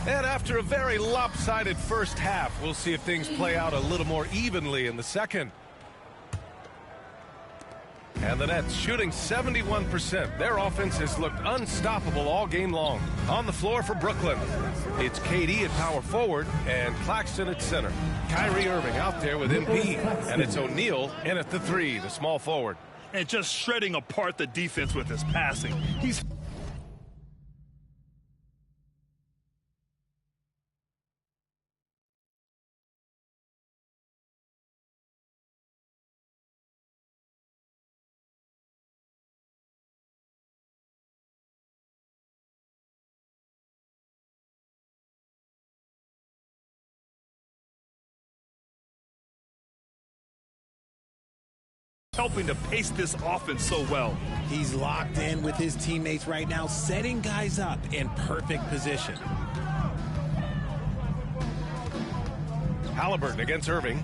And after a very lopsided first half, we'll see if things play out a little more evenly in the second. And the Nets shooting 71%. Their offense has looked unstoppable all game long. On the floor for Brooklyn, it's KD at power forward and Claxton at center. Kyrie Irving out there with MP, and it's O'Neal in at the 3, the small forward. And just shredding apart the defense with his passing. He's... helping to pace this offense so well. He's locked in with his teammates right now, setting guys up in perfect position. Halliburton against Irving.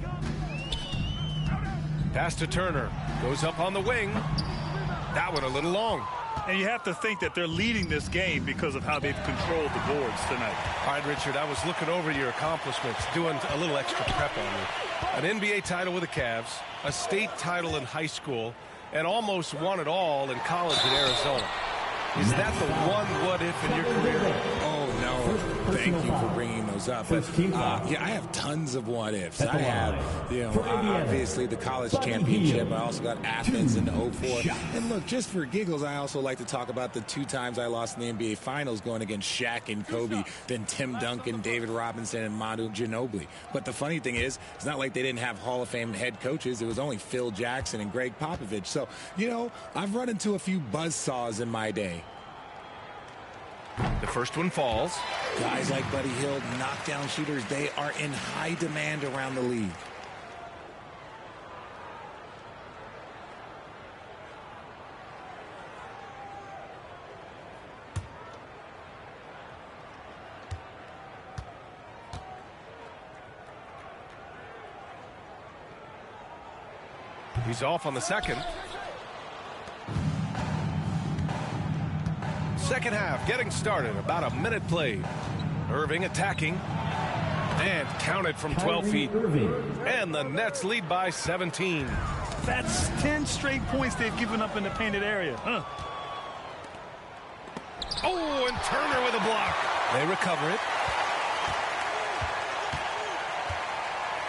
Pass to Turner. Goes up on the wing. That one a little long. And you have to think that they're leading this game because of how they've controlled the boards tonight. All right, Richard, I was looking over your accomplishments, doing a little extra prep on you. An NBA title with the Cavs, a state title in high school, and almost won it all in college at Arizona. Is that the one what-if in your career? Oh, no. Thank you for bringing those up. But, yeah, I have tons of what-ifs. I have, obviously the college championship. I also got Athens in 04. And look, just for giggles, I also like to talk about the 2 times I lost in the NBA Finals going against Shaq and Kobe, then Tim Duncan, David Robinson, and Manu Ginobili. But the funny thing is, it's not like they didn't have Hall of Fame head coaches. It was only Phil Jackson and Greg Popovich. So, I've run into a few buzzsaws in my day. The first one falls. Guys like Buddy Hield, knockdown shooters, they are in high demand around the league. He's off on the second. Second half getting started, about a minute played. Irving attacking. And counted from 12 feet. And the Nets lead by 17. That's 10 straight points they've given up in the painted area. Oh, and Turner with a block. They recover it.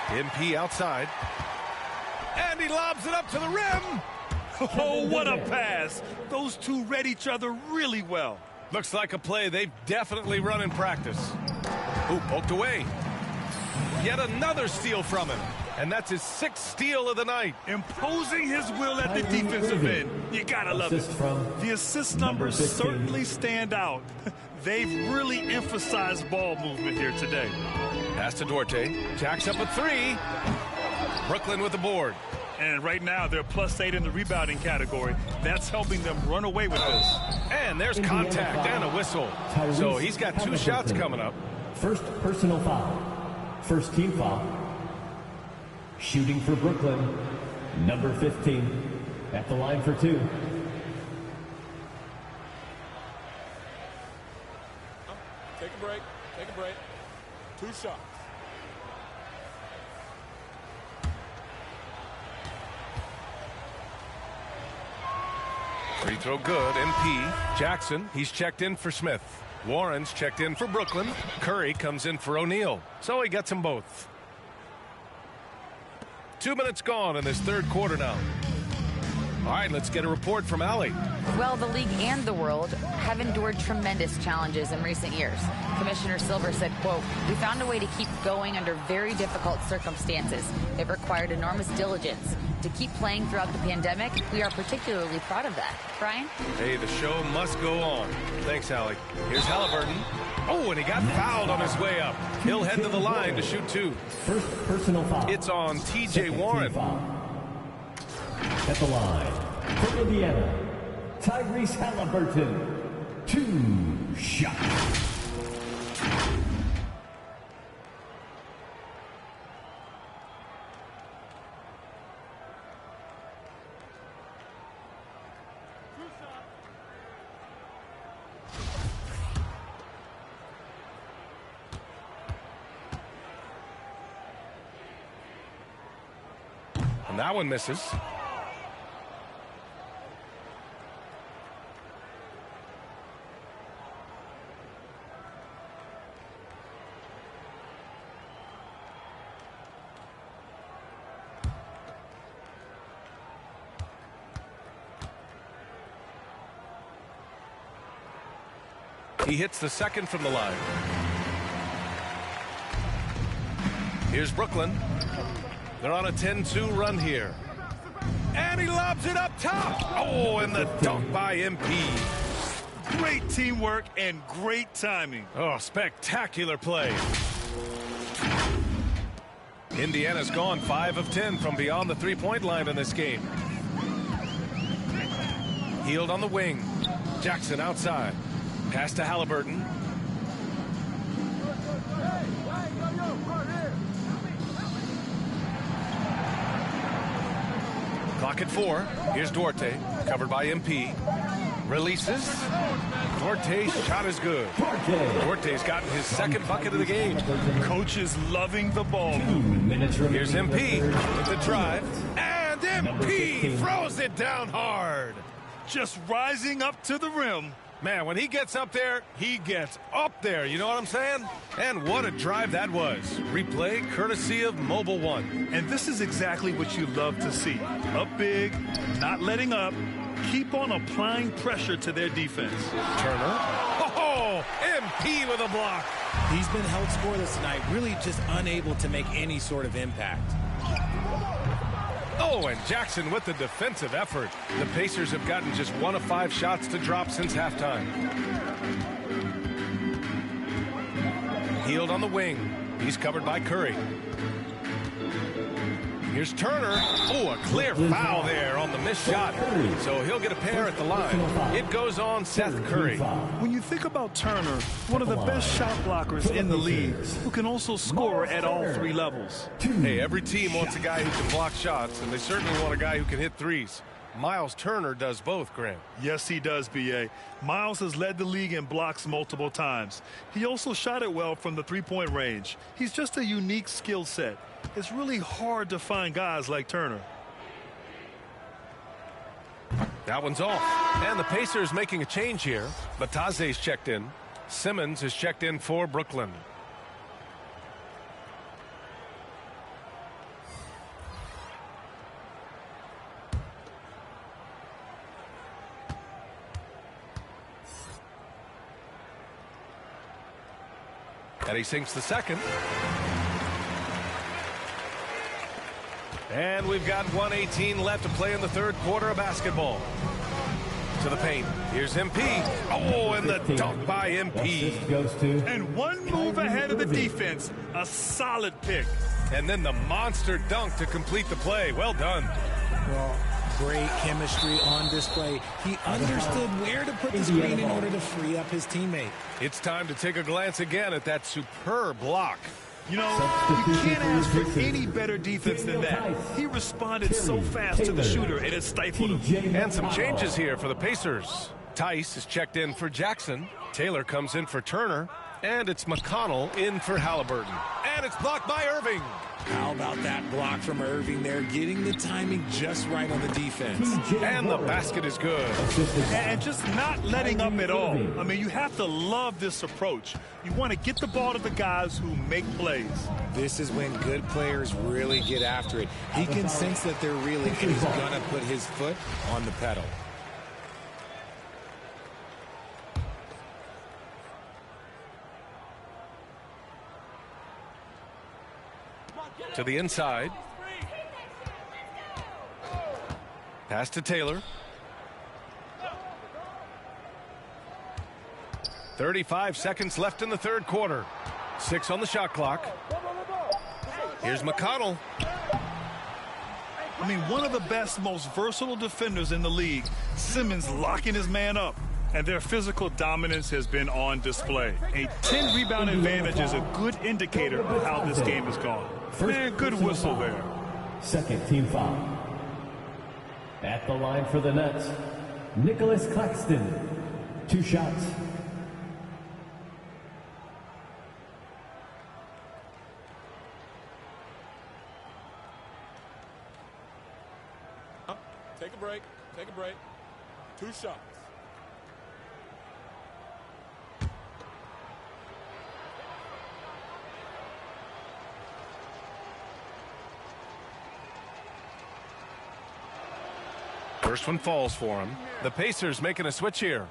MP outside. And he lobs it up to the rim. Oh, what a pass. Those two read each other really well. Looks like a play they've definitely run in practice. Ooh, poked away. Yet another steal from him. And that's his 6th steal of the night. Imposing his will at the defensive end. You gotta love it. The assist numbers certainly stand out. They've really emphasized ball movement here today. Pass to Duarte. Jacks up a 3. Brooklyn with the board. And right now, they're +8 in the rebounding category. That's helping them run away with this. And there's contact and a whistle. So he's got 2 shots coming up. First personal foul. First team foul. Shooting for Brooklyn, number 15, at the line for 2. Take a break. Take a break. 2 shots. Free throw good. MP. Jackson, he's checked in for Smith. Warren's checked in for Brooklyn. Curry comes in for O'Neal. So he gets them both. 2 minutes gone in this 3rd quarter now. All right, let's get a report from Allie. Well, the league and the world have endured tremendous challenges in recent years. Commissioner Silver said, quote, "We found a way to keep going under very difficult circumstances. It required enormous diligence. To keep playing throughout the pandemic, we are particularly proud of that." Brian? Hey, the show must go on. Thanks, Allie. Here's Halliburton. Oh, and he got fouled on his way up. He'll head to the line to shoot 2. First personal foul. It's on T.J. Warren. At the line for Indiana, Tyrese Halliburton. 2 shots. And that one misses. He hits the 2nd from the line. Here's Brooklyn. They're on a 10-2 run here. And he lobs it up top. Oh, and the dunk by MP. Great teamwork and great timing. Oh, spectacular play. Indiana's gone 5 of 10 from beyond the 3-point line in this game. Hield on the wing. Jackson outside. Pass to Halliburton. Clock at 4. Here's Duarte, covered by MP. Releases. Duarte's shot is good. Duarte's gotten his 2nd bucket of the game. Coach is loving the ball movement. Here's MP with the drive. And MP throws it down hard. Just rising up to the rim. Man, when he gets up there, he gets up there. You know what I'm saying? And what a drive that was. Replay courtesy of Mobile One. And this is exactly what you love to see. Up big, not letting up. Keep on applying pressure to their defense. Turner. Oh, MP with a block. He's been held scoreless tonight, really just unable to make any sort of impact. Oh, and Jackson with the defensive effort. The Pacers have gotten just 1 of 5 shots to drop since halftime. Hield on the wing. He's covered by Curry. Here's Turner. Oh, a clear foul there on the missed shot. So he'll get a pair at the line. It goes on Seth Curry. When you think about Turner, one of the best shot blockers in the league, who can also score at all 3 levels. Hey, every team wants a guy who can block shots, and they certainly want a guy who can hit threes. Miles Turner does both, Grant. Yes, he does, B.A. Miles has led the league in blocks multiple times. He also shot it well from the three-point range. He's just a unique skill set. It's really hard to find guys like Turner. That one's off. And the Pacers making a change here. Bataze's checked in. Simmons is checked in for Brooklyn. And he sinks the second. And we've got 1:18 left to play in the third quarter of basketball. To the paint. Here's MP. Oh, and the dunk by MP. And one move ahead of the defense. A solid pick. And then the monster dunk to complete the play. Well done. Well, great chemistry on display. He understood where to put the screen in order to free up his teammate. It's time to take a glance again at that superb block. You know, you can't ask for any better defense than that. He responded so fast to the shooter, and it stifled him. And some changes here for the Pacers. Tice is checked in for Jackson. Taylor comes in for Turner. And it's McConnell in for Halliburton. And it's blocked by Irving. How about that block from Irving there, getting the timing just right on the defense. And the basket is good. And just not letting up at all. I mean, you have to love this approach. You want to get the ball to the guys who make plays. This is when good players really get after it. He can sense that they're reeling, and he's going to put his foot on the pedal. To the inside. Pass to Taylor. 35 seconds left in the third quarter. 6 on the shot clock. Here's McConnell. I mean, one of the best, most versatile defenders in the league. Simmons locking his man up. And their physical dominance has been on display. A 10-rebound advantage is a good indicator of how this game has gone. Man, good whistle there. Second team foul. At the line for the Nets, Nicholas Claxton. 2 shots. Take a break. Take a break. 2 shots. First one falls for him. The Pacers making a switch here.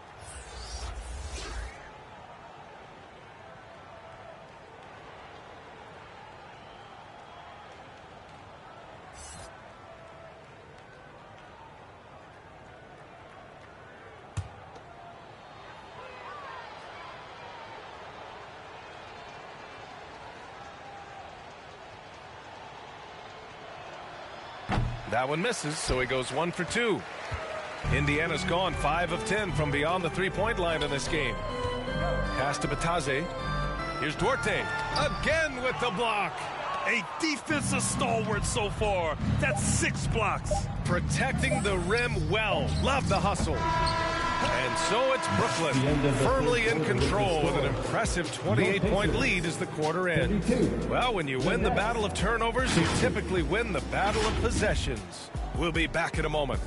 That one misses, so he goes 1 for 2. Indiana's gone 5 of 10 from beyond the three-point line in this game. Pass to Bataze. Here's Duarte again with the block. A defensive stalwart so far. That's 6 blocks. Protecting the rim well. Love the hustle. And so it's Brooklyn firmly in control with an impressive 28-point lead as the quarter ends. Well, when you win the battle of turnovers, you typically win the battle of possessions. We'll be back in a moment.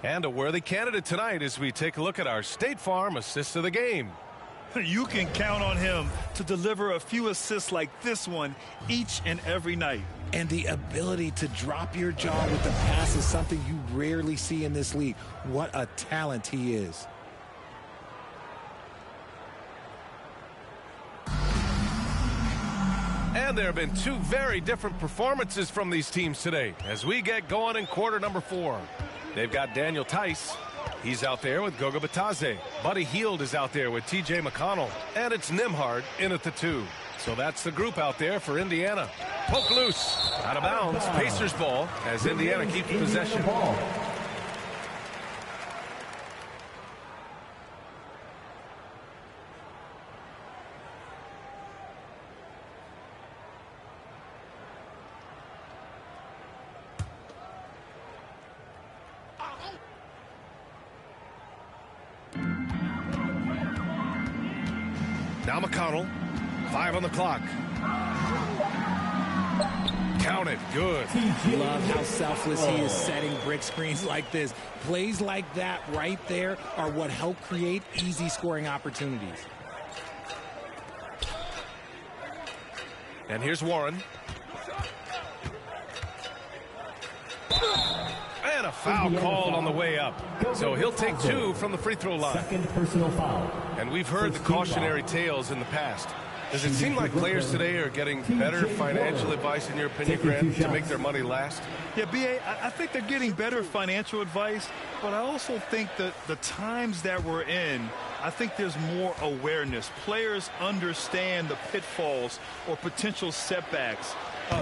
And a worthy candidate tonight as we take a look at our State Farm assist of the game. You can count on him to deliver a few assists like this one each and every night. And the ability to drop your jaw with the pass is something you rarely see in this league. What a talent he is. And there have been 2 very different performances from these teams today as we get going in quarter number 4. They've got Daniel Tice. He's out there with Goga Bitadze. Buddy Hield is out there with T.J. McConnell. And it's Nembhard in at the 2. So that's the group out there for Indiana. Poke loose. Out of bounds. Pacers ball as Indiana keeps possession. Now McConnell, 5 on the clock. Count it, good. Love how selfless he is setting brick screens like this. Plays like that right there are what help create easy scoring opportunities. And here's Warren. And a foul called on the way up. So he'll take 2 from the free throw line. Second personal foul. And we've heard the cautionary tales in the past. Does it seem like players today are getting better financial advice, in your opinion, Grant, to make their money last? Yeah, B.A., I think they're getting better financial advice, but I also think that the times that we're in, I think there's more awareness. Players understand the pitfalls or potential setbacks.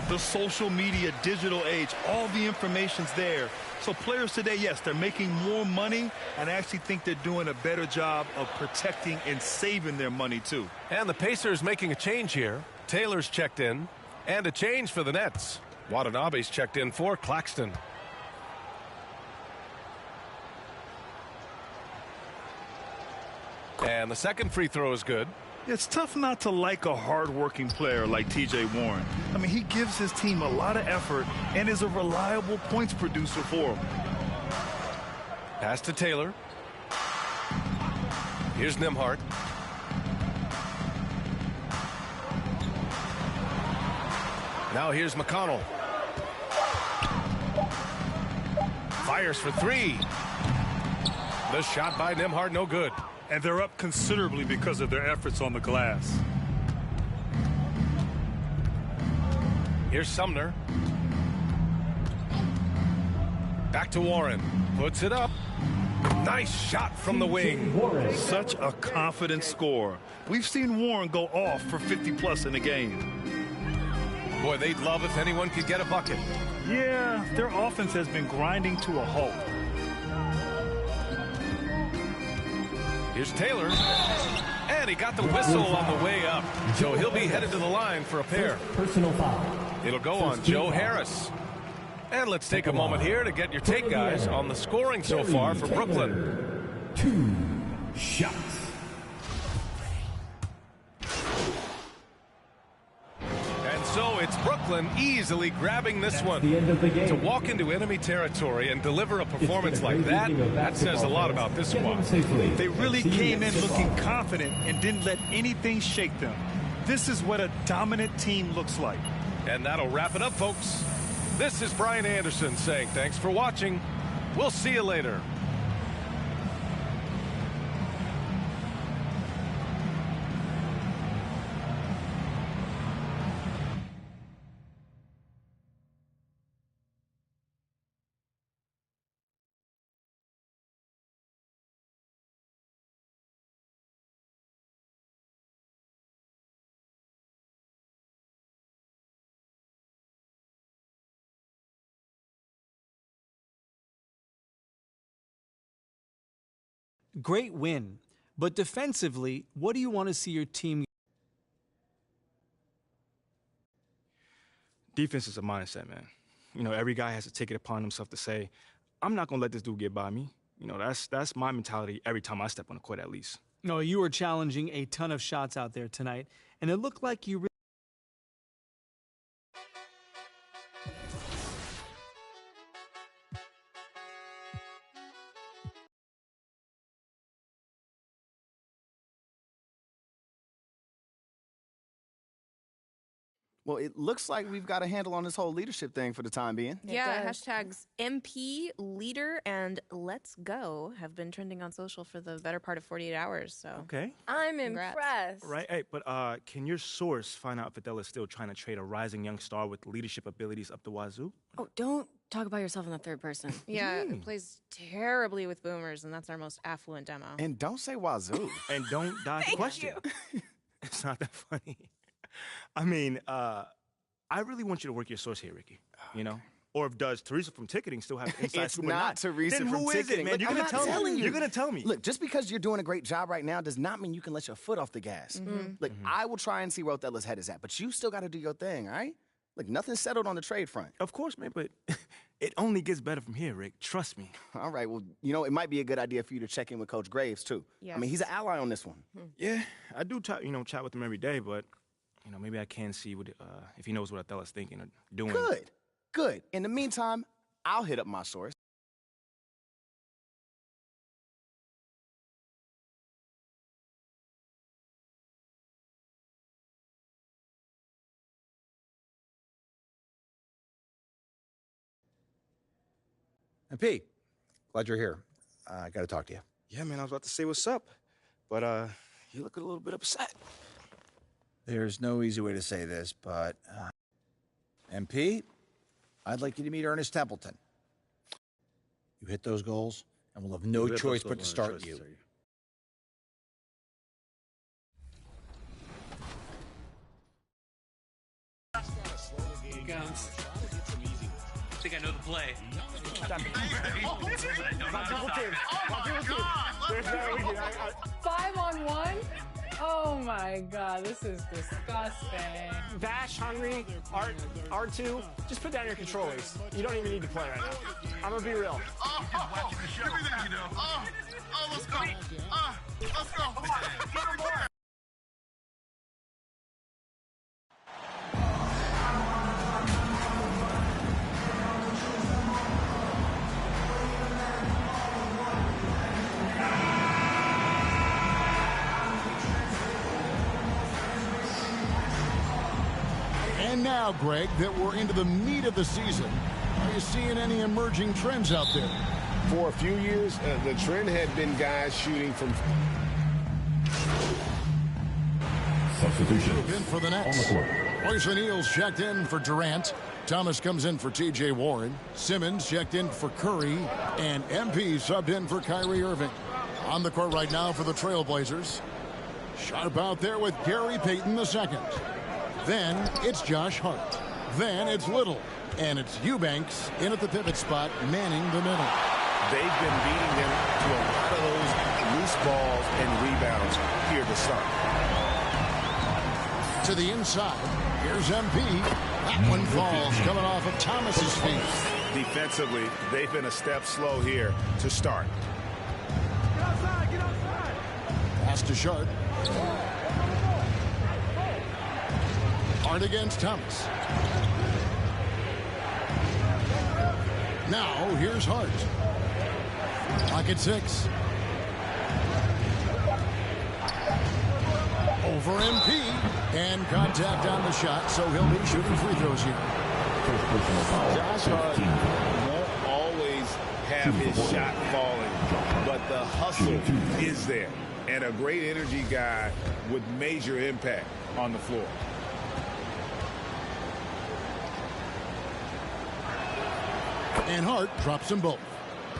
The social media, digital age, all the information's there. So players today, yes, they're making more money, and I actually think they're doing a better job of protecting and saving their money, too. And the Pacers making a change here. Taylor's checked in, and a change for the Nets. Watanabe's checked in for Claxton. And the second free throw is good. It's tough not to like a hard-working player like T.J. Warren. I mean, he gives his team a lot of effort and is a reliable points producer for him. Pass to Taylor. Here's Nembhard. Now here's McConnell. Fires for 3. The shot by Nembhard, no good. And they're up considerably because of their efforts on the glass. Here's Sumner. Back to Warren. Puts it up. Nice shot from the wing. Such a confident scorer. We've seen Warren go off for 50-plus in a game. Boy, they'd love if anyone could get a bucket. Yeah, their offense has been grinding to a halt. Here's Taylor. And he got the whistle on the way up. So he'll be headed to the line for a pair. Personal foul. It'll go on Joe Harris. And let's take a moment here to get your take, guys, on the scoring so far for Brooklyn. 2 shots. And so it's Brooklyn easily grabbing this one. The end of the game. To walk into enemy territory and deliver a performance like that says a lot about this squad. They really came in looking confident and didn't let anything shake them. This is what a dominant team looks like. And that'll wrap it up, folks. This is Brian Anderson saying thanks for watching. We'll see you later. Great win, but defensively, what do you want to see your team? Defense is a mindset, man. You know, every guy has to take it upon himself to say, I'm not going to let this dude get by me. You know, that's my mentality every time I step on the court, at least. No, you were challenging a ton of shots out there tonight, and it looked like you really Well, it looks like we've got a handle on this whole leadership thing for the time being. Yeah, hashtags MP, leader, and let's go have been trending on social for the better part of 48 hours. So Okay. I'm Congrats. impressed. Right. Hey, but can your source find out if Adele is still trying to trade a rising young star with leadership abilities up the wazoo? Oh, don't talk about yourself in the third person. Yeah, it plays terribly with boomers, and that's our most affluent demo. And don't say wazoo. And don't dodge the question. It's not that funny. I mean, I really want you to work your source here, Ricky. You know? Or if does Teresa from ticketing still have inside It's scoop or not Teresa then from who is ticketing. it, man? Look, You're I'm gonna not tell telling me. you. You're gonna tell me. Look, just because you're doing a great job right now does not mean you can let your foot off the gas. Look, I will try and see where Othella's head is at, but you still got to do your thing, all right? Look, nothing's settled on the trade front. Of course, man, but it only gets better from here, Rick. Trust me. All right, well, you know, it might be a good idea for you to check in with Coach Graves, too. I mean, he's an ally on this one. Yeah, I do chat with him every day, but maybe I can see what if he knows what Othella's thinking or doing. Good. In the meantime, I'll hit up my source. MP, glad you're here. I got to talk to you. Yeah, man, I was about to say what's up, but you look a little bit upset. There's no easy way to say this, but MP, I'd like you to meet Ernest Templeton. You hit those goals, and we'll have no choice but to start you. Here comes. I think I know the play. Five on one? Oh my God, this is disgusting. Vash, Hungry, R2, just put down your controllers. You don't even need to play right now. I'm gonna be real. Give me that. Let's go. Let's go. And now, Greg, that we're into the meat of the season, are you seeing any emerging trends out there? For a few years, the trend had been guys shooting from... Substitution. In for the Nets. Royce O'Neal's checked in for Durant. Thomas comes in for T.J. Warren. Simmons checked in for Curry. And MP subbed in for Kyrie Irving. On the court right now for the Trailblazers. Sharp out there with Gary Payton II. Then it's Josh Hart. Then it's Little. And it's Eubanks in at the pivot spot, manning the middle. They've been beating them to a lot of those loose balls and rebounds here to start. To the inside. Here's MP. That one falls coming off of Thomas's feet. Defensively, they've been a step slow here to start. Get outside. Pass to Sharp. Hart against Thomas. Now, here's Hart. Pocket 6. Over MP. And contact on the shot, so he'll be shooting free throws here. Josh Hart won't always have his shot falling, but the hustle is there. And a great energy guy with major impact on the floor. And Hart drops them both.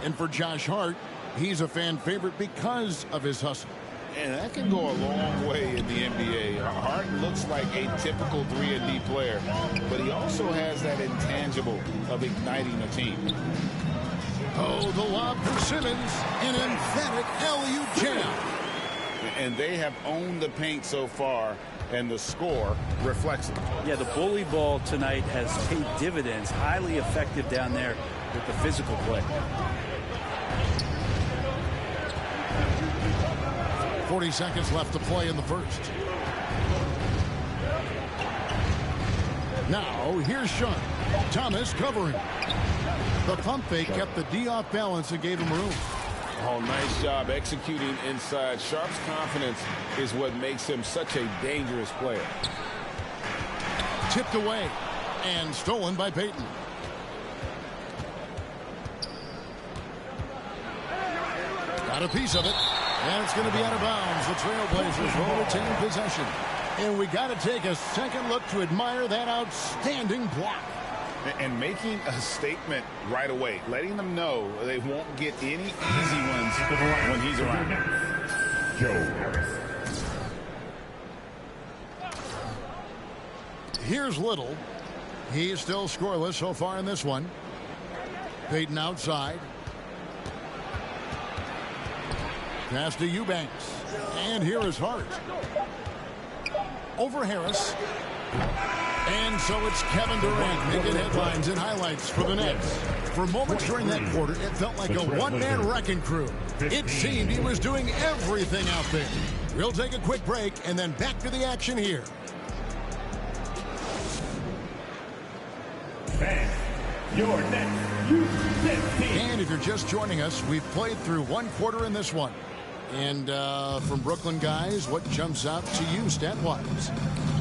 And for Josh Hart, he's a fan favorite because of his hustle. And that can go a long way in the NBA. Hart looks like a typical 3-and-D player, but he also has that intangible of igniting a team. Oh, the lob for Simmons. An emphatic LU jam. And they have owned the paint so far, and the score reflects it. Yeah, the bully ball tonight has paid dividends. Highly effective down there with the physical play. 40 seconds left to play in the first. Now, here's Sharp. Thomas covering. The pump fake kept the D off balance and gave him room. Oh, nice job executing inside. Sharp's confidence is what makes him such a dangerous player. Tipped away and stolen by Peyton. Got a piece of it, and it's going to be out of bounds. The Trailblazers will retain possession. And we got to take a second look to admire that outstanding block. And making a statement right away, letting them know they won't get any easy ones when he's around. Joe Harris. Here's Little. He's still scoreless so far in this one. Peyton outside. Pass to Eubanks. And here is Hart. Over Harris. And so it's Kevin Durant making headlines and highlights for the Nets. For moments during that quarter, it felt like a one-man wrecking crew. It seemed he was doing everything out there. We'll take a quick break and then back to the action here. Your next U15. And if you're just joining us, we've played through one quarter in this one. And from Brooklyn guys, what jumps out to you stat-wise?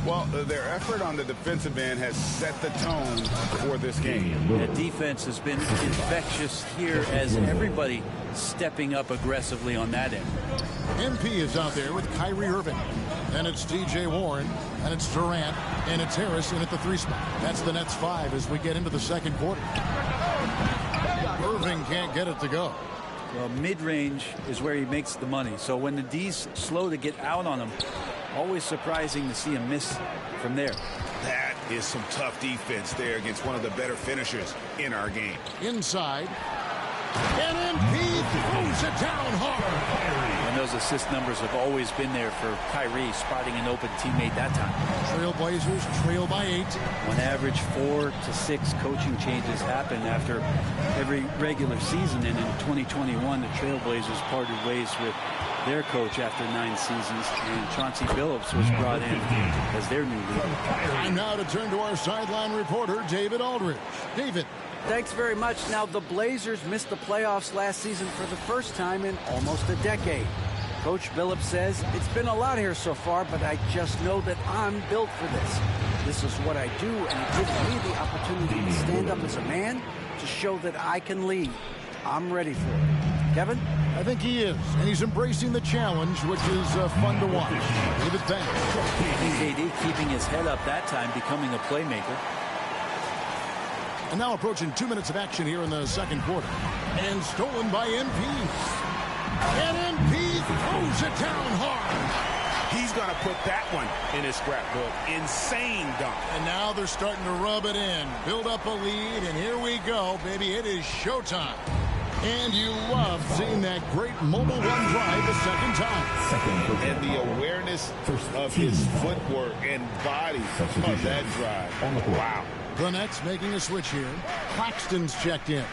Well, their effort on the defensive end has set the tone for this game. The defense has been infectious here as everybody stepping up aggressively on that end. MP is out there with Kyrie Irving. And it's T.J. Warren. And it's Durant. And it's Harris in at the 3 spot. That's the Nets 5 as we get into the second quarter. Irving can't get it to go. Well, mid-range is where he makes the money. So when the D's slow to get out on him, always surprising to see him miss from there. That is some tough defense there against one of the better finishers in our game. Inside. And MP throws it down hard. And those assist numbers have always been there for Kyrie, spotting an open teammate that time. Trailblazers trail by 8. On average, 4 to 6 coaching changes happen after every regular season. And in 2021, the Trailblazers parted ways with their coach after 9 seasons, and Chauncey Billups was brought in as their new leader. And now to turn to our sideline reporter, David Aldridge. David. Thanks very much. Now, the Blazers missed the playoffs last season for the first time in almost a decade. Coach Billups says, it's been a lot here so far, but I just know that I'm built for this. This is what I do, and it gives me the opportunity to stand up as a man to show that I can lead. I'm ready for it. Kevin? I think he is, and he's embracing the challenge, which is fun to watch. David, thanks. KD keeping his head up that time, becoming a playmaker. And now approaching 2 minutes of action here in the second quarter. And stolen by MP. And MP throws it down hard. He's going to put that one in his scrapbook. Insane dunk. And now they're starting to rub it in. Build up a lead, and here we go, baby. It is showtime. And you love seeing that great mobile run drive the second time. And the awareness of his footwork and body of that drive. Wow. The Nets making a switch here. Claxton's checked in.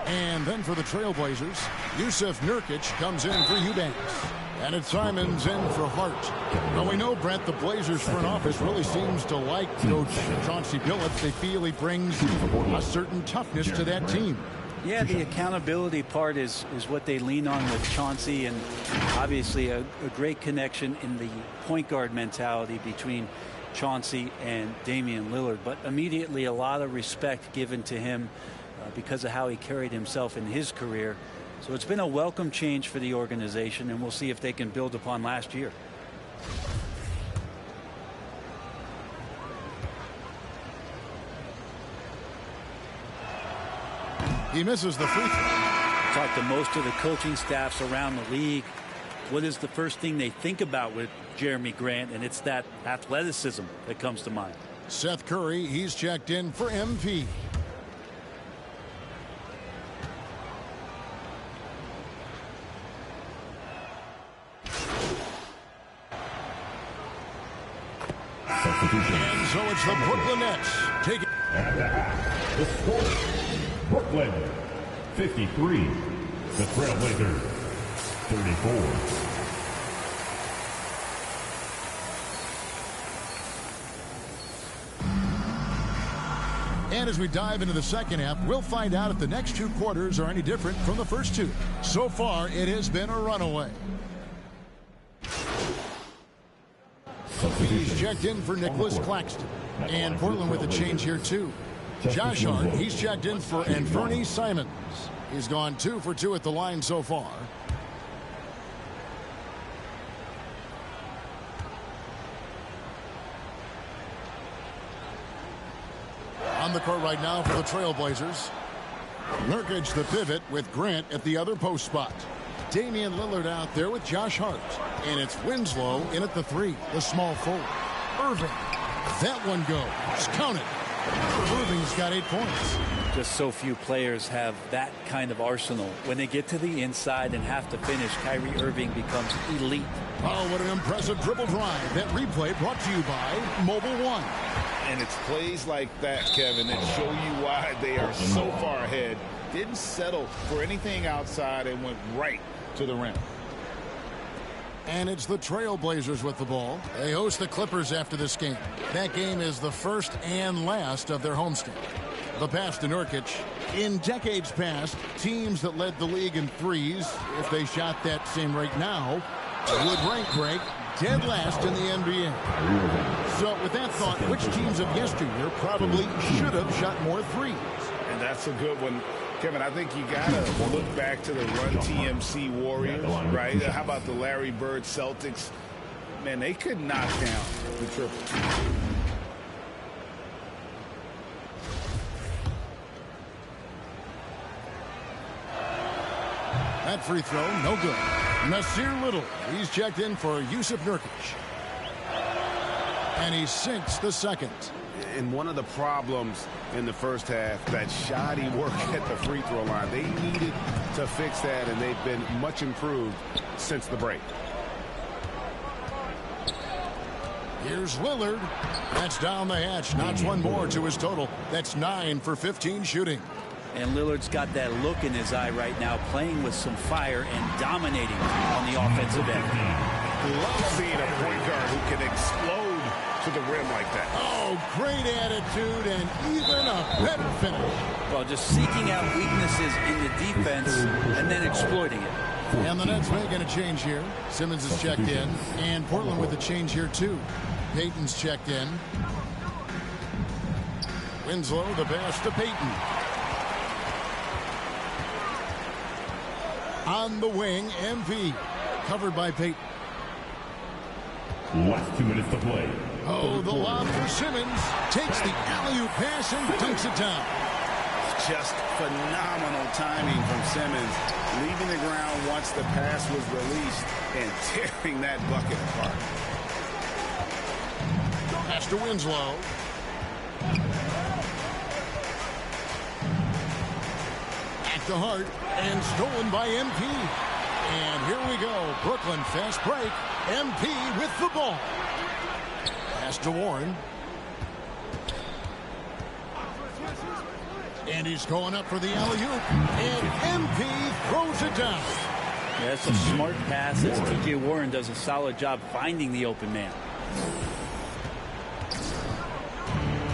And then for the Trailblazers, Yusuf Nurkic comes in for Eubanks. And it's Simons in for Hart. Now we know, Brent, the Blazers front office really seems to like Coach Chauncey Billups. They feel he brings a certain toughness to that team. Yeah, the accountability part is what they lean on with Chauncey, and obviously a great connection in the point guard mentality between Chauncey and Damian Lillard, but immediately a lot of respect given to him because of how he carried himself in his career. So it's been a welcome change for the organization, and we'll see if they can build upon last year. He misses the free throw. Talk to most of the coaching staffs around the league. What is the first thing they think about with Jeremy Grant? And it's that athleticism that comes to mind. Seth Curry, he's checked in for MP. And so it's the Brooklyn Nets taking. The score, Brooklyn 53, the Trailblazers 34. And as we dive into the second half, we'll find out if the next 2 quarters are any different from the first 2. So far, it has been a runaway. He's checked in for Nicholas Claxton. And Portland with a change here, too. Josh Hart, he's checked in for Anfernee Simons. He's gone 2 for 2 at the line so far. On the court right now for the Trailblazers. Nurkic the pivot with Grant at the other post spot. Damian Lillard out there with Josh Hart. And it's Winslow in at the 3, the small forward. Irving. That one goes. Count it. Irving's got 8 points. Just so few players have that kind of arsenal. When they get to the inside and have to finish, Kyrie Irving becomes elite. Oh, what an impressive dribble drive. That replay brought to you by Mobile One. And it's plays like that, Kevin, that show you why they are so far ahead. Didn't settle for anything outside and went right to the rim. And it's the Trailblazers with the ball. They host the Clippers after this game. That game is the first and last of their homestand. The pass to Nurkic. In decades past, teams that led the league in threes, if they shot that same rate now, would rank break dead last in the NBA. So with that thought, which teams of yesteryear probably should have shot more threes? And that's a good one. Kevin, I think you got to look back to the Run TMC Warriors, right? How about the Larry Bird Celtics? Man, they could knock down the triple. That free throw, no good. Nasir Little, he's checked in for Jusuf Nurkic. And he sinks the second. And one of the problems in the first half, that shoddy work at the free throw line. They needed to fix that, and they've been much improved since the break. Here's Lillard. That's down the hatch. Notch one more to his total. That's 9 for 15 shooting. And Lillard's got that look in his eye right now, playing with some fire and dominating on the offensive end. Love seeing a point guard who can explode to the rim like that. Oh, great attitude and even a better finish. Well, just seeking out weaknesses in the defense and then exploiting it. And the Nets making a change here. Simmons is checked in. And Portland with a change here, too. Payton's checked in. Winslow, the pass to Payton. On the wing, MP. Covered by Payton. Last 2 minutes to play. Oh, the lob for Simmons. Takes the alley-oop pass and dunks it down. Just phenomenal timing from Simmons. Leaving the ground once the pass was released and tearing that bucket apart. Pass to Winslow. Back to Hart and stolen by MP. And here we go. Brooklyn fast break. MP with the ball. Pass to Warren. And he's going up for the alley-oop. And MP throws it down. Yeah, that's a smart pass as T.J. Warren does a solid job finding the open man.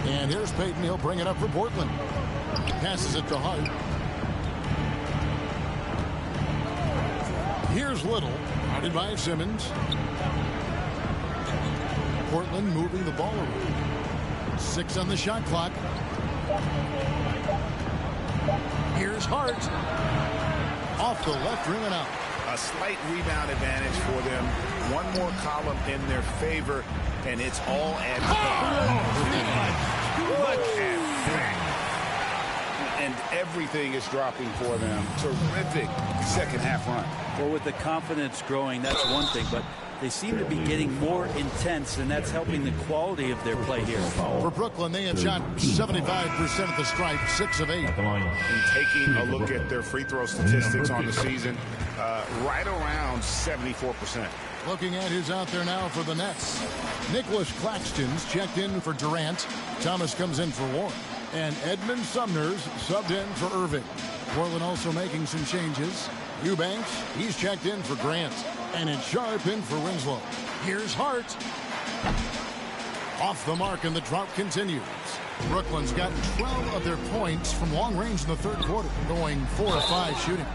And here's Payton. He'll bring it up for Portland. Passes it to Hart. Here's Little. Guarded by Simmons. Portland moving the ball around. 6 on the shot clock. Here's Hart. Off the left rim and out. A slight rebound advantage for them. One more column in their favor, and it's all at and everything is dropping for them. Terrific second half run. Well, with the confidence growing, that's one thing, but they seem to be getting more intense, and that's helping the quality of their play here. For Brooklyn, they have shot 75% at the stripe, 6 of 8. And taking a look at their free throw statistics on the season, right around 74%. Looking at who's out there now for the Nets. Nicholas Claxton's checked in for Durant. Thomas comes in for Warren. And Edmund Sumner's subbed in for Irving. Portland also making some changes. Eubanks, he's checked in for Grant. And it's Sharp in for Winslow. Here's Hart. Off the mark, and the drought continues. Brooklyn's gotten 12 of their points from long range in the third quarter, going 4 of 5 shooting.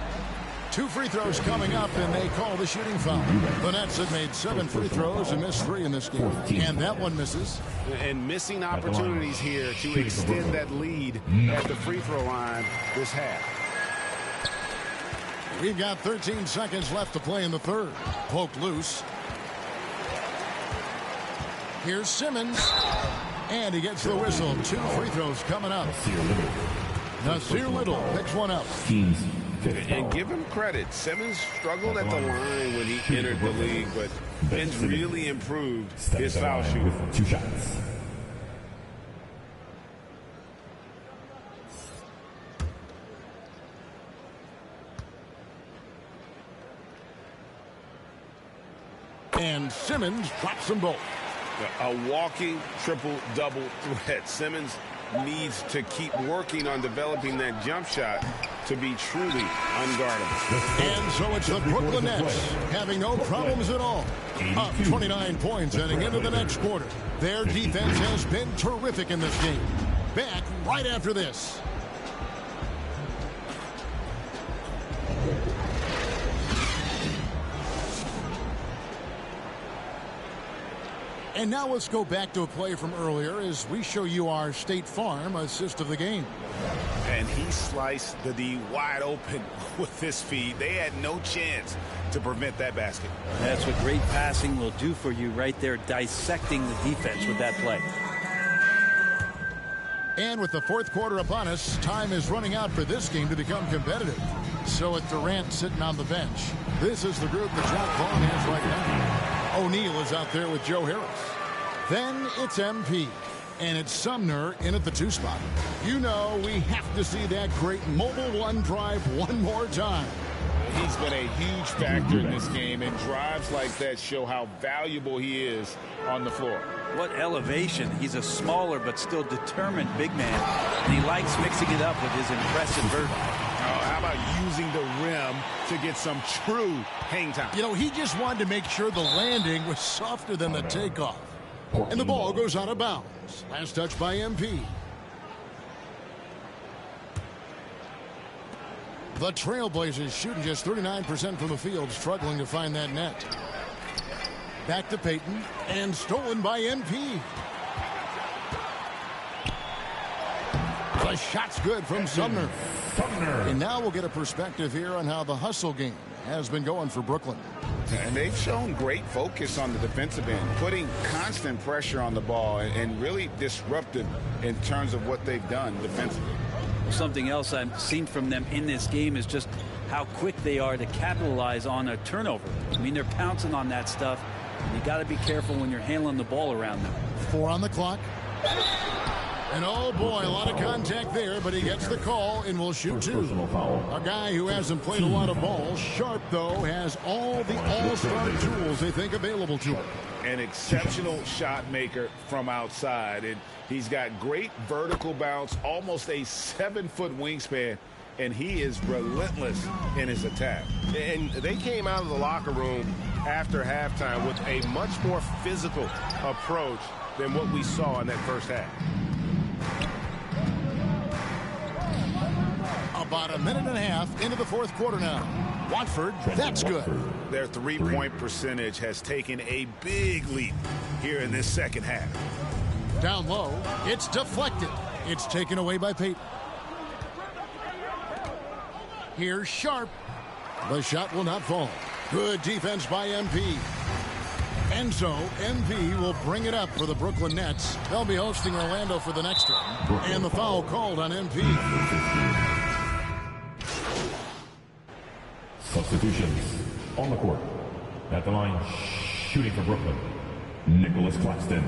2 free throws coming up, and they call the shooting foul. The Nets have made 7 free throws and missed 3 in this game. And that one misses. And missing opportunities here to extend that lead at the free throw line this half. We've got 13 seconds left to play in the third. Poked loose. Here's Simmons. And he gets the whistle. 2 free throws coming up. Nasir Little picks one up. And give him credit. Simmons struggled at the line when he entered the league, but Ben's really improved his foul shooting. 2 shots. And Simmons drops them both. A walking triple-double threat. Simmons needs to keep working on developing that jump shot to be truly unguardable. And so it's the Brooklyn Nets having no problems at all. Up 29 points heading into the next quarter. Their defense has been terrific in this game. Back right after this. And now let's go back to a play from earlier as we show you our State Farm assist of the game. And he sliced the D wide open with this feed. They had no chance to prevent that basket. That's what great passing will do for you right there, dissecting the defense with that play. And with the fourth quarter upon us, time is running out for this game to become competitive. So with Durant sitting on the bench, this is the group that Jacque Vaughn has right now. O'Neal is out there with Joe Harris. Then it's MP. And it's Sumner in at the 2 spot. You know we have to see that great mobile one drive one more time. He's been a huge factor in this game, and drives like that show how valuable he is on the floor. What elevation. He's a smaller but still determined big man, and he likes mixing it up with his impressive vert. How about using the rim to get some true hang time? You know, he just wanted to make sure the landing was softer than the takeoff. And the ball goes out of bounds. Last touch by MP. The Trailblazers shooting just 39% from the field, struggling to find that net. Back to Payton, and stolen by MP. The shot's good from Sumner. And now we'll get a perspective here on how the hustle game has been going for Brooklyn. And they've shown great focus on the defensive end, putting constant pressure on the ball and really disruptive in terms of what they've done defensively. Something else I've seen from them in this game is just how quick they are to capitalize on a turnover. I mean, they're pouncing on that stuff. And you got to be careful when you're handling the ball around them. 4 on the clock. And oh boy, a lot of contact there, but he gets the call and will shoot 2. A guy who hasn't played a lot of ball. Sharp, though, has all the all-star tools they think available to him. An exceptional shot maker from outside. And he's got great vertical bounce, almost a 7-foot wingspan, and he is relentless in his attack. And they came out of the locker room after halftime with a much more physical approach than what we saw in that first half. About a minute and a half into the fourth quarter now. Watford, that's good. Their three-point percentage has taken a big leap here in this second half. Down low, it's deflected. It's taken away by Payton. Here's Sharp. The shot will not fall. Good defense by MP. And so MP will bring it up for the Brooklyn Nets. They'll be hosting Orlando for the next one. And the foul called on MP. Substitutions on the court. At the line, shooting for Brooklyn, Nicholas Claxton.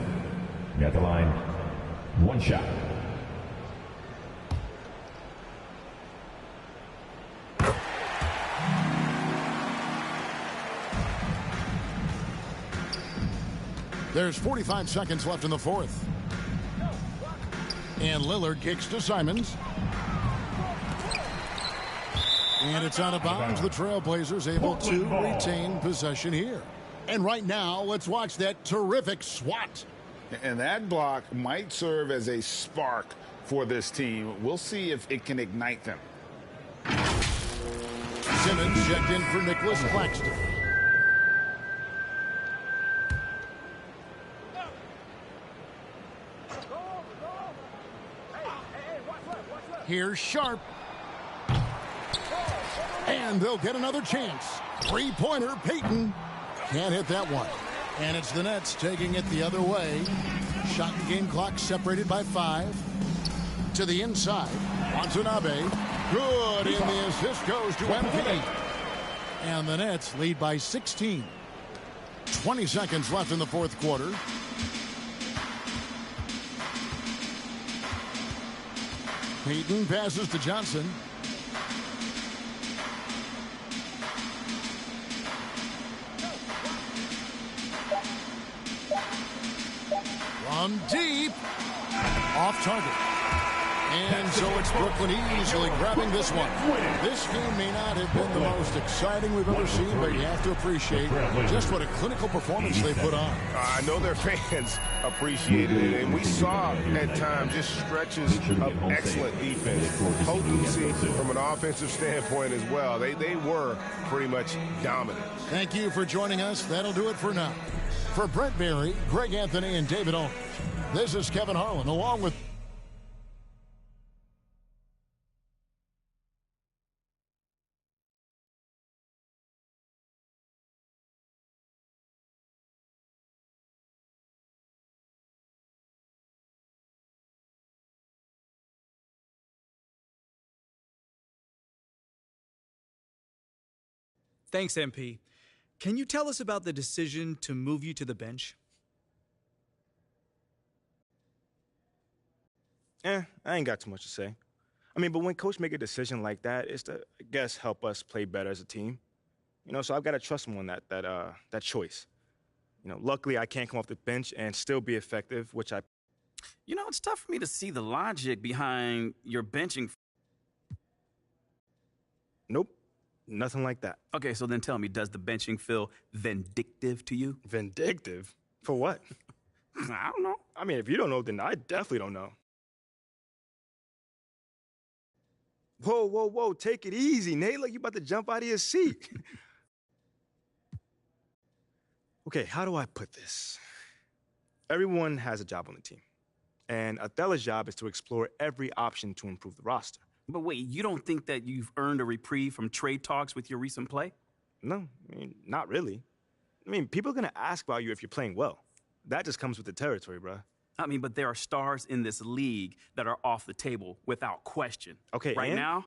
At the line, 1 shot. There's 45 seconds left in the fourth. And Lillard kicks to Simons. And it's out of bounds. The Trailblazers able to retain possession here. And right now, let's watch that terrific swat. And that block might serve as a spark for this team. We'll see if it can ignite them. Simmons checked in for Nicholas Claxton. Here's Sharp. And they'll get another chance. Three-pointer, Payton. Can't hit that one. And it's the Nets taking it the other way. Shot and game clock separated by 5. To the inside. Watanabe. Good, and the assist goes to MP. And the Nets lead by 16. 20 seconds left in the fourth quarter. Payton passes to Johnson. From deep. Off target. And so it's Brooklyn easily grabbing this one. This game may not have been the most exciting we've ever seen, but you have to appreciate just what a clinical performance they put on. I know their fans appreciated it, and we saw at times just stretches of excellent defense. Potency from an offensive standpoint as well. They were pretty much dominant. Thank you for joining us. That'll do it for now. For Brent Barry, Greg Anthony, and David Olney, this is Kevin Harlan, along with Thanks, MP. Can you tell us about the decision to move you to the bench? I ain't got too much to say. I mean, but when coach make a decision like that, it's to, I guess, help us play better as a team. You know, so I've got to trust him on that choice. You know, luckily I can't come off the bench and still be effective, which I... You know, it's tough for me to see the logic behind your benching. Nope. Nothing like that. Okay, so then tell me, does the benching feel vindictive to you? Vindictive? For what? I don't know. I mean, if you don't know, then I definitely don't know. Whoa, whoa, whoa, take it easy, Nate. Like you about to jump out of your seat. Okay, how do I put this? Everyone has a job on the team. And Othello's job is to explore every option to improve the roster. But wait, you don't think that you've earned a reprieve from trade talks with your recent play? No, I mean, not really. I mean, people are going to ask about you if you're playing well. That just comes with the territory, bruh. I mean, but there are stars in this league that are off the table without question. Okay, right now?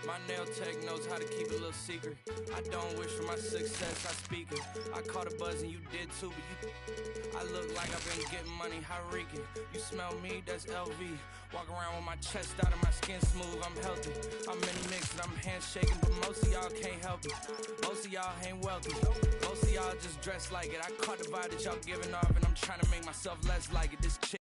My nail tech knows how to keep a little secret. I don't wish for my success, I speak it. I caught a buzz and you did too, but I look like I've been getting money, how reeking. You smell me, that's LV. Walk around with my chest out and my skin smooth, I'm healthy. I'm in the mix and I'm handshaking, but most of y'all can't help it. Most of y'all ain't wealthy. Most of y'all just dress like it. I caught the vibe that y'all giving off and I'm trying to make myself less like it. This chick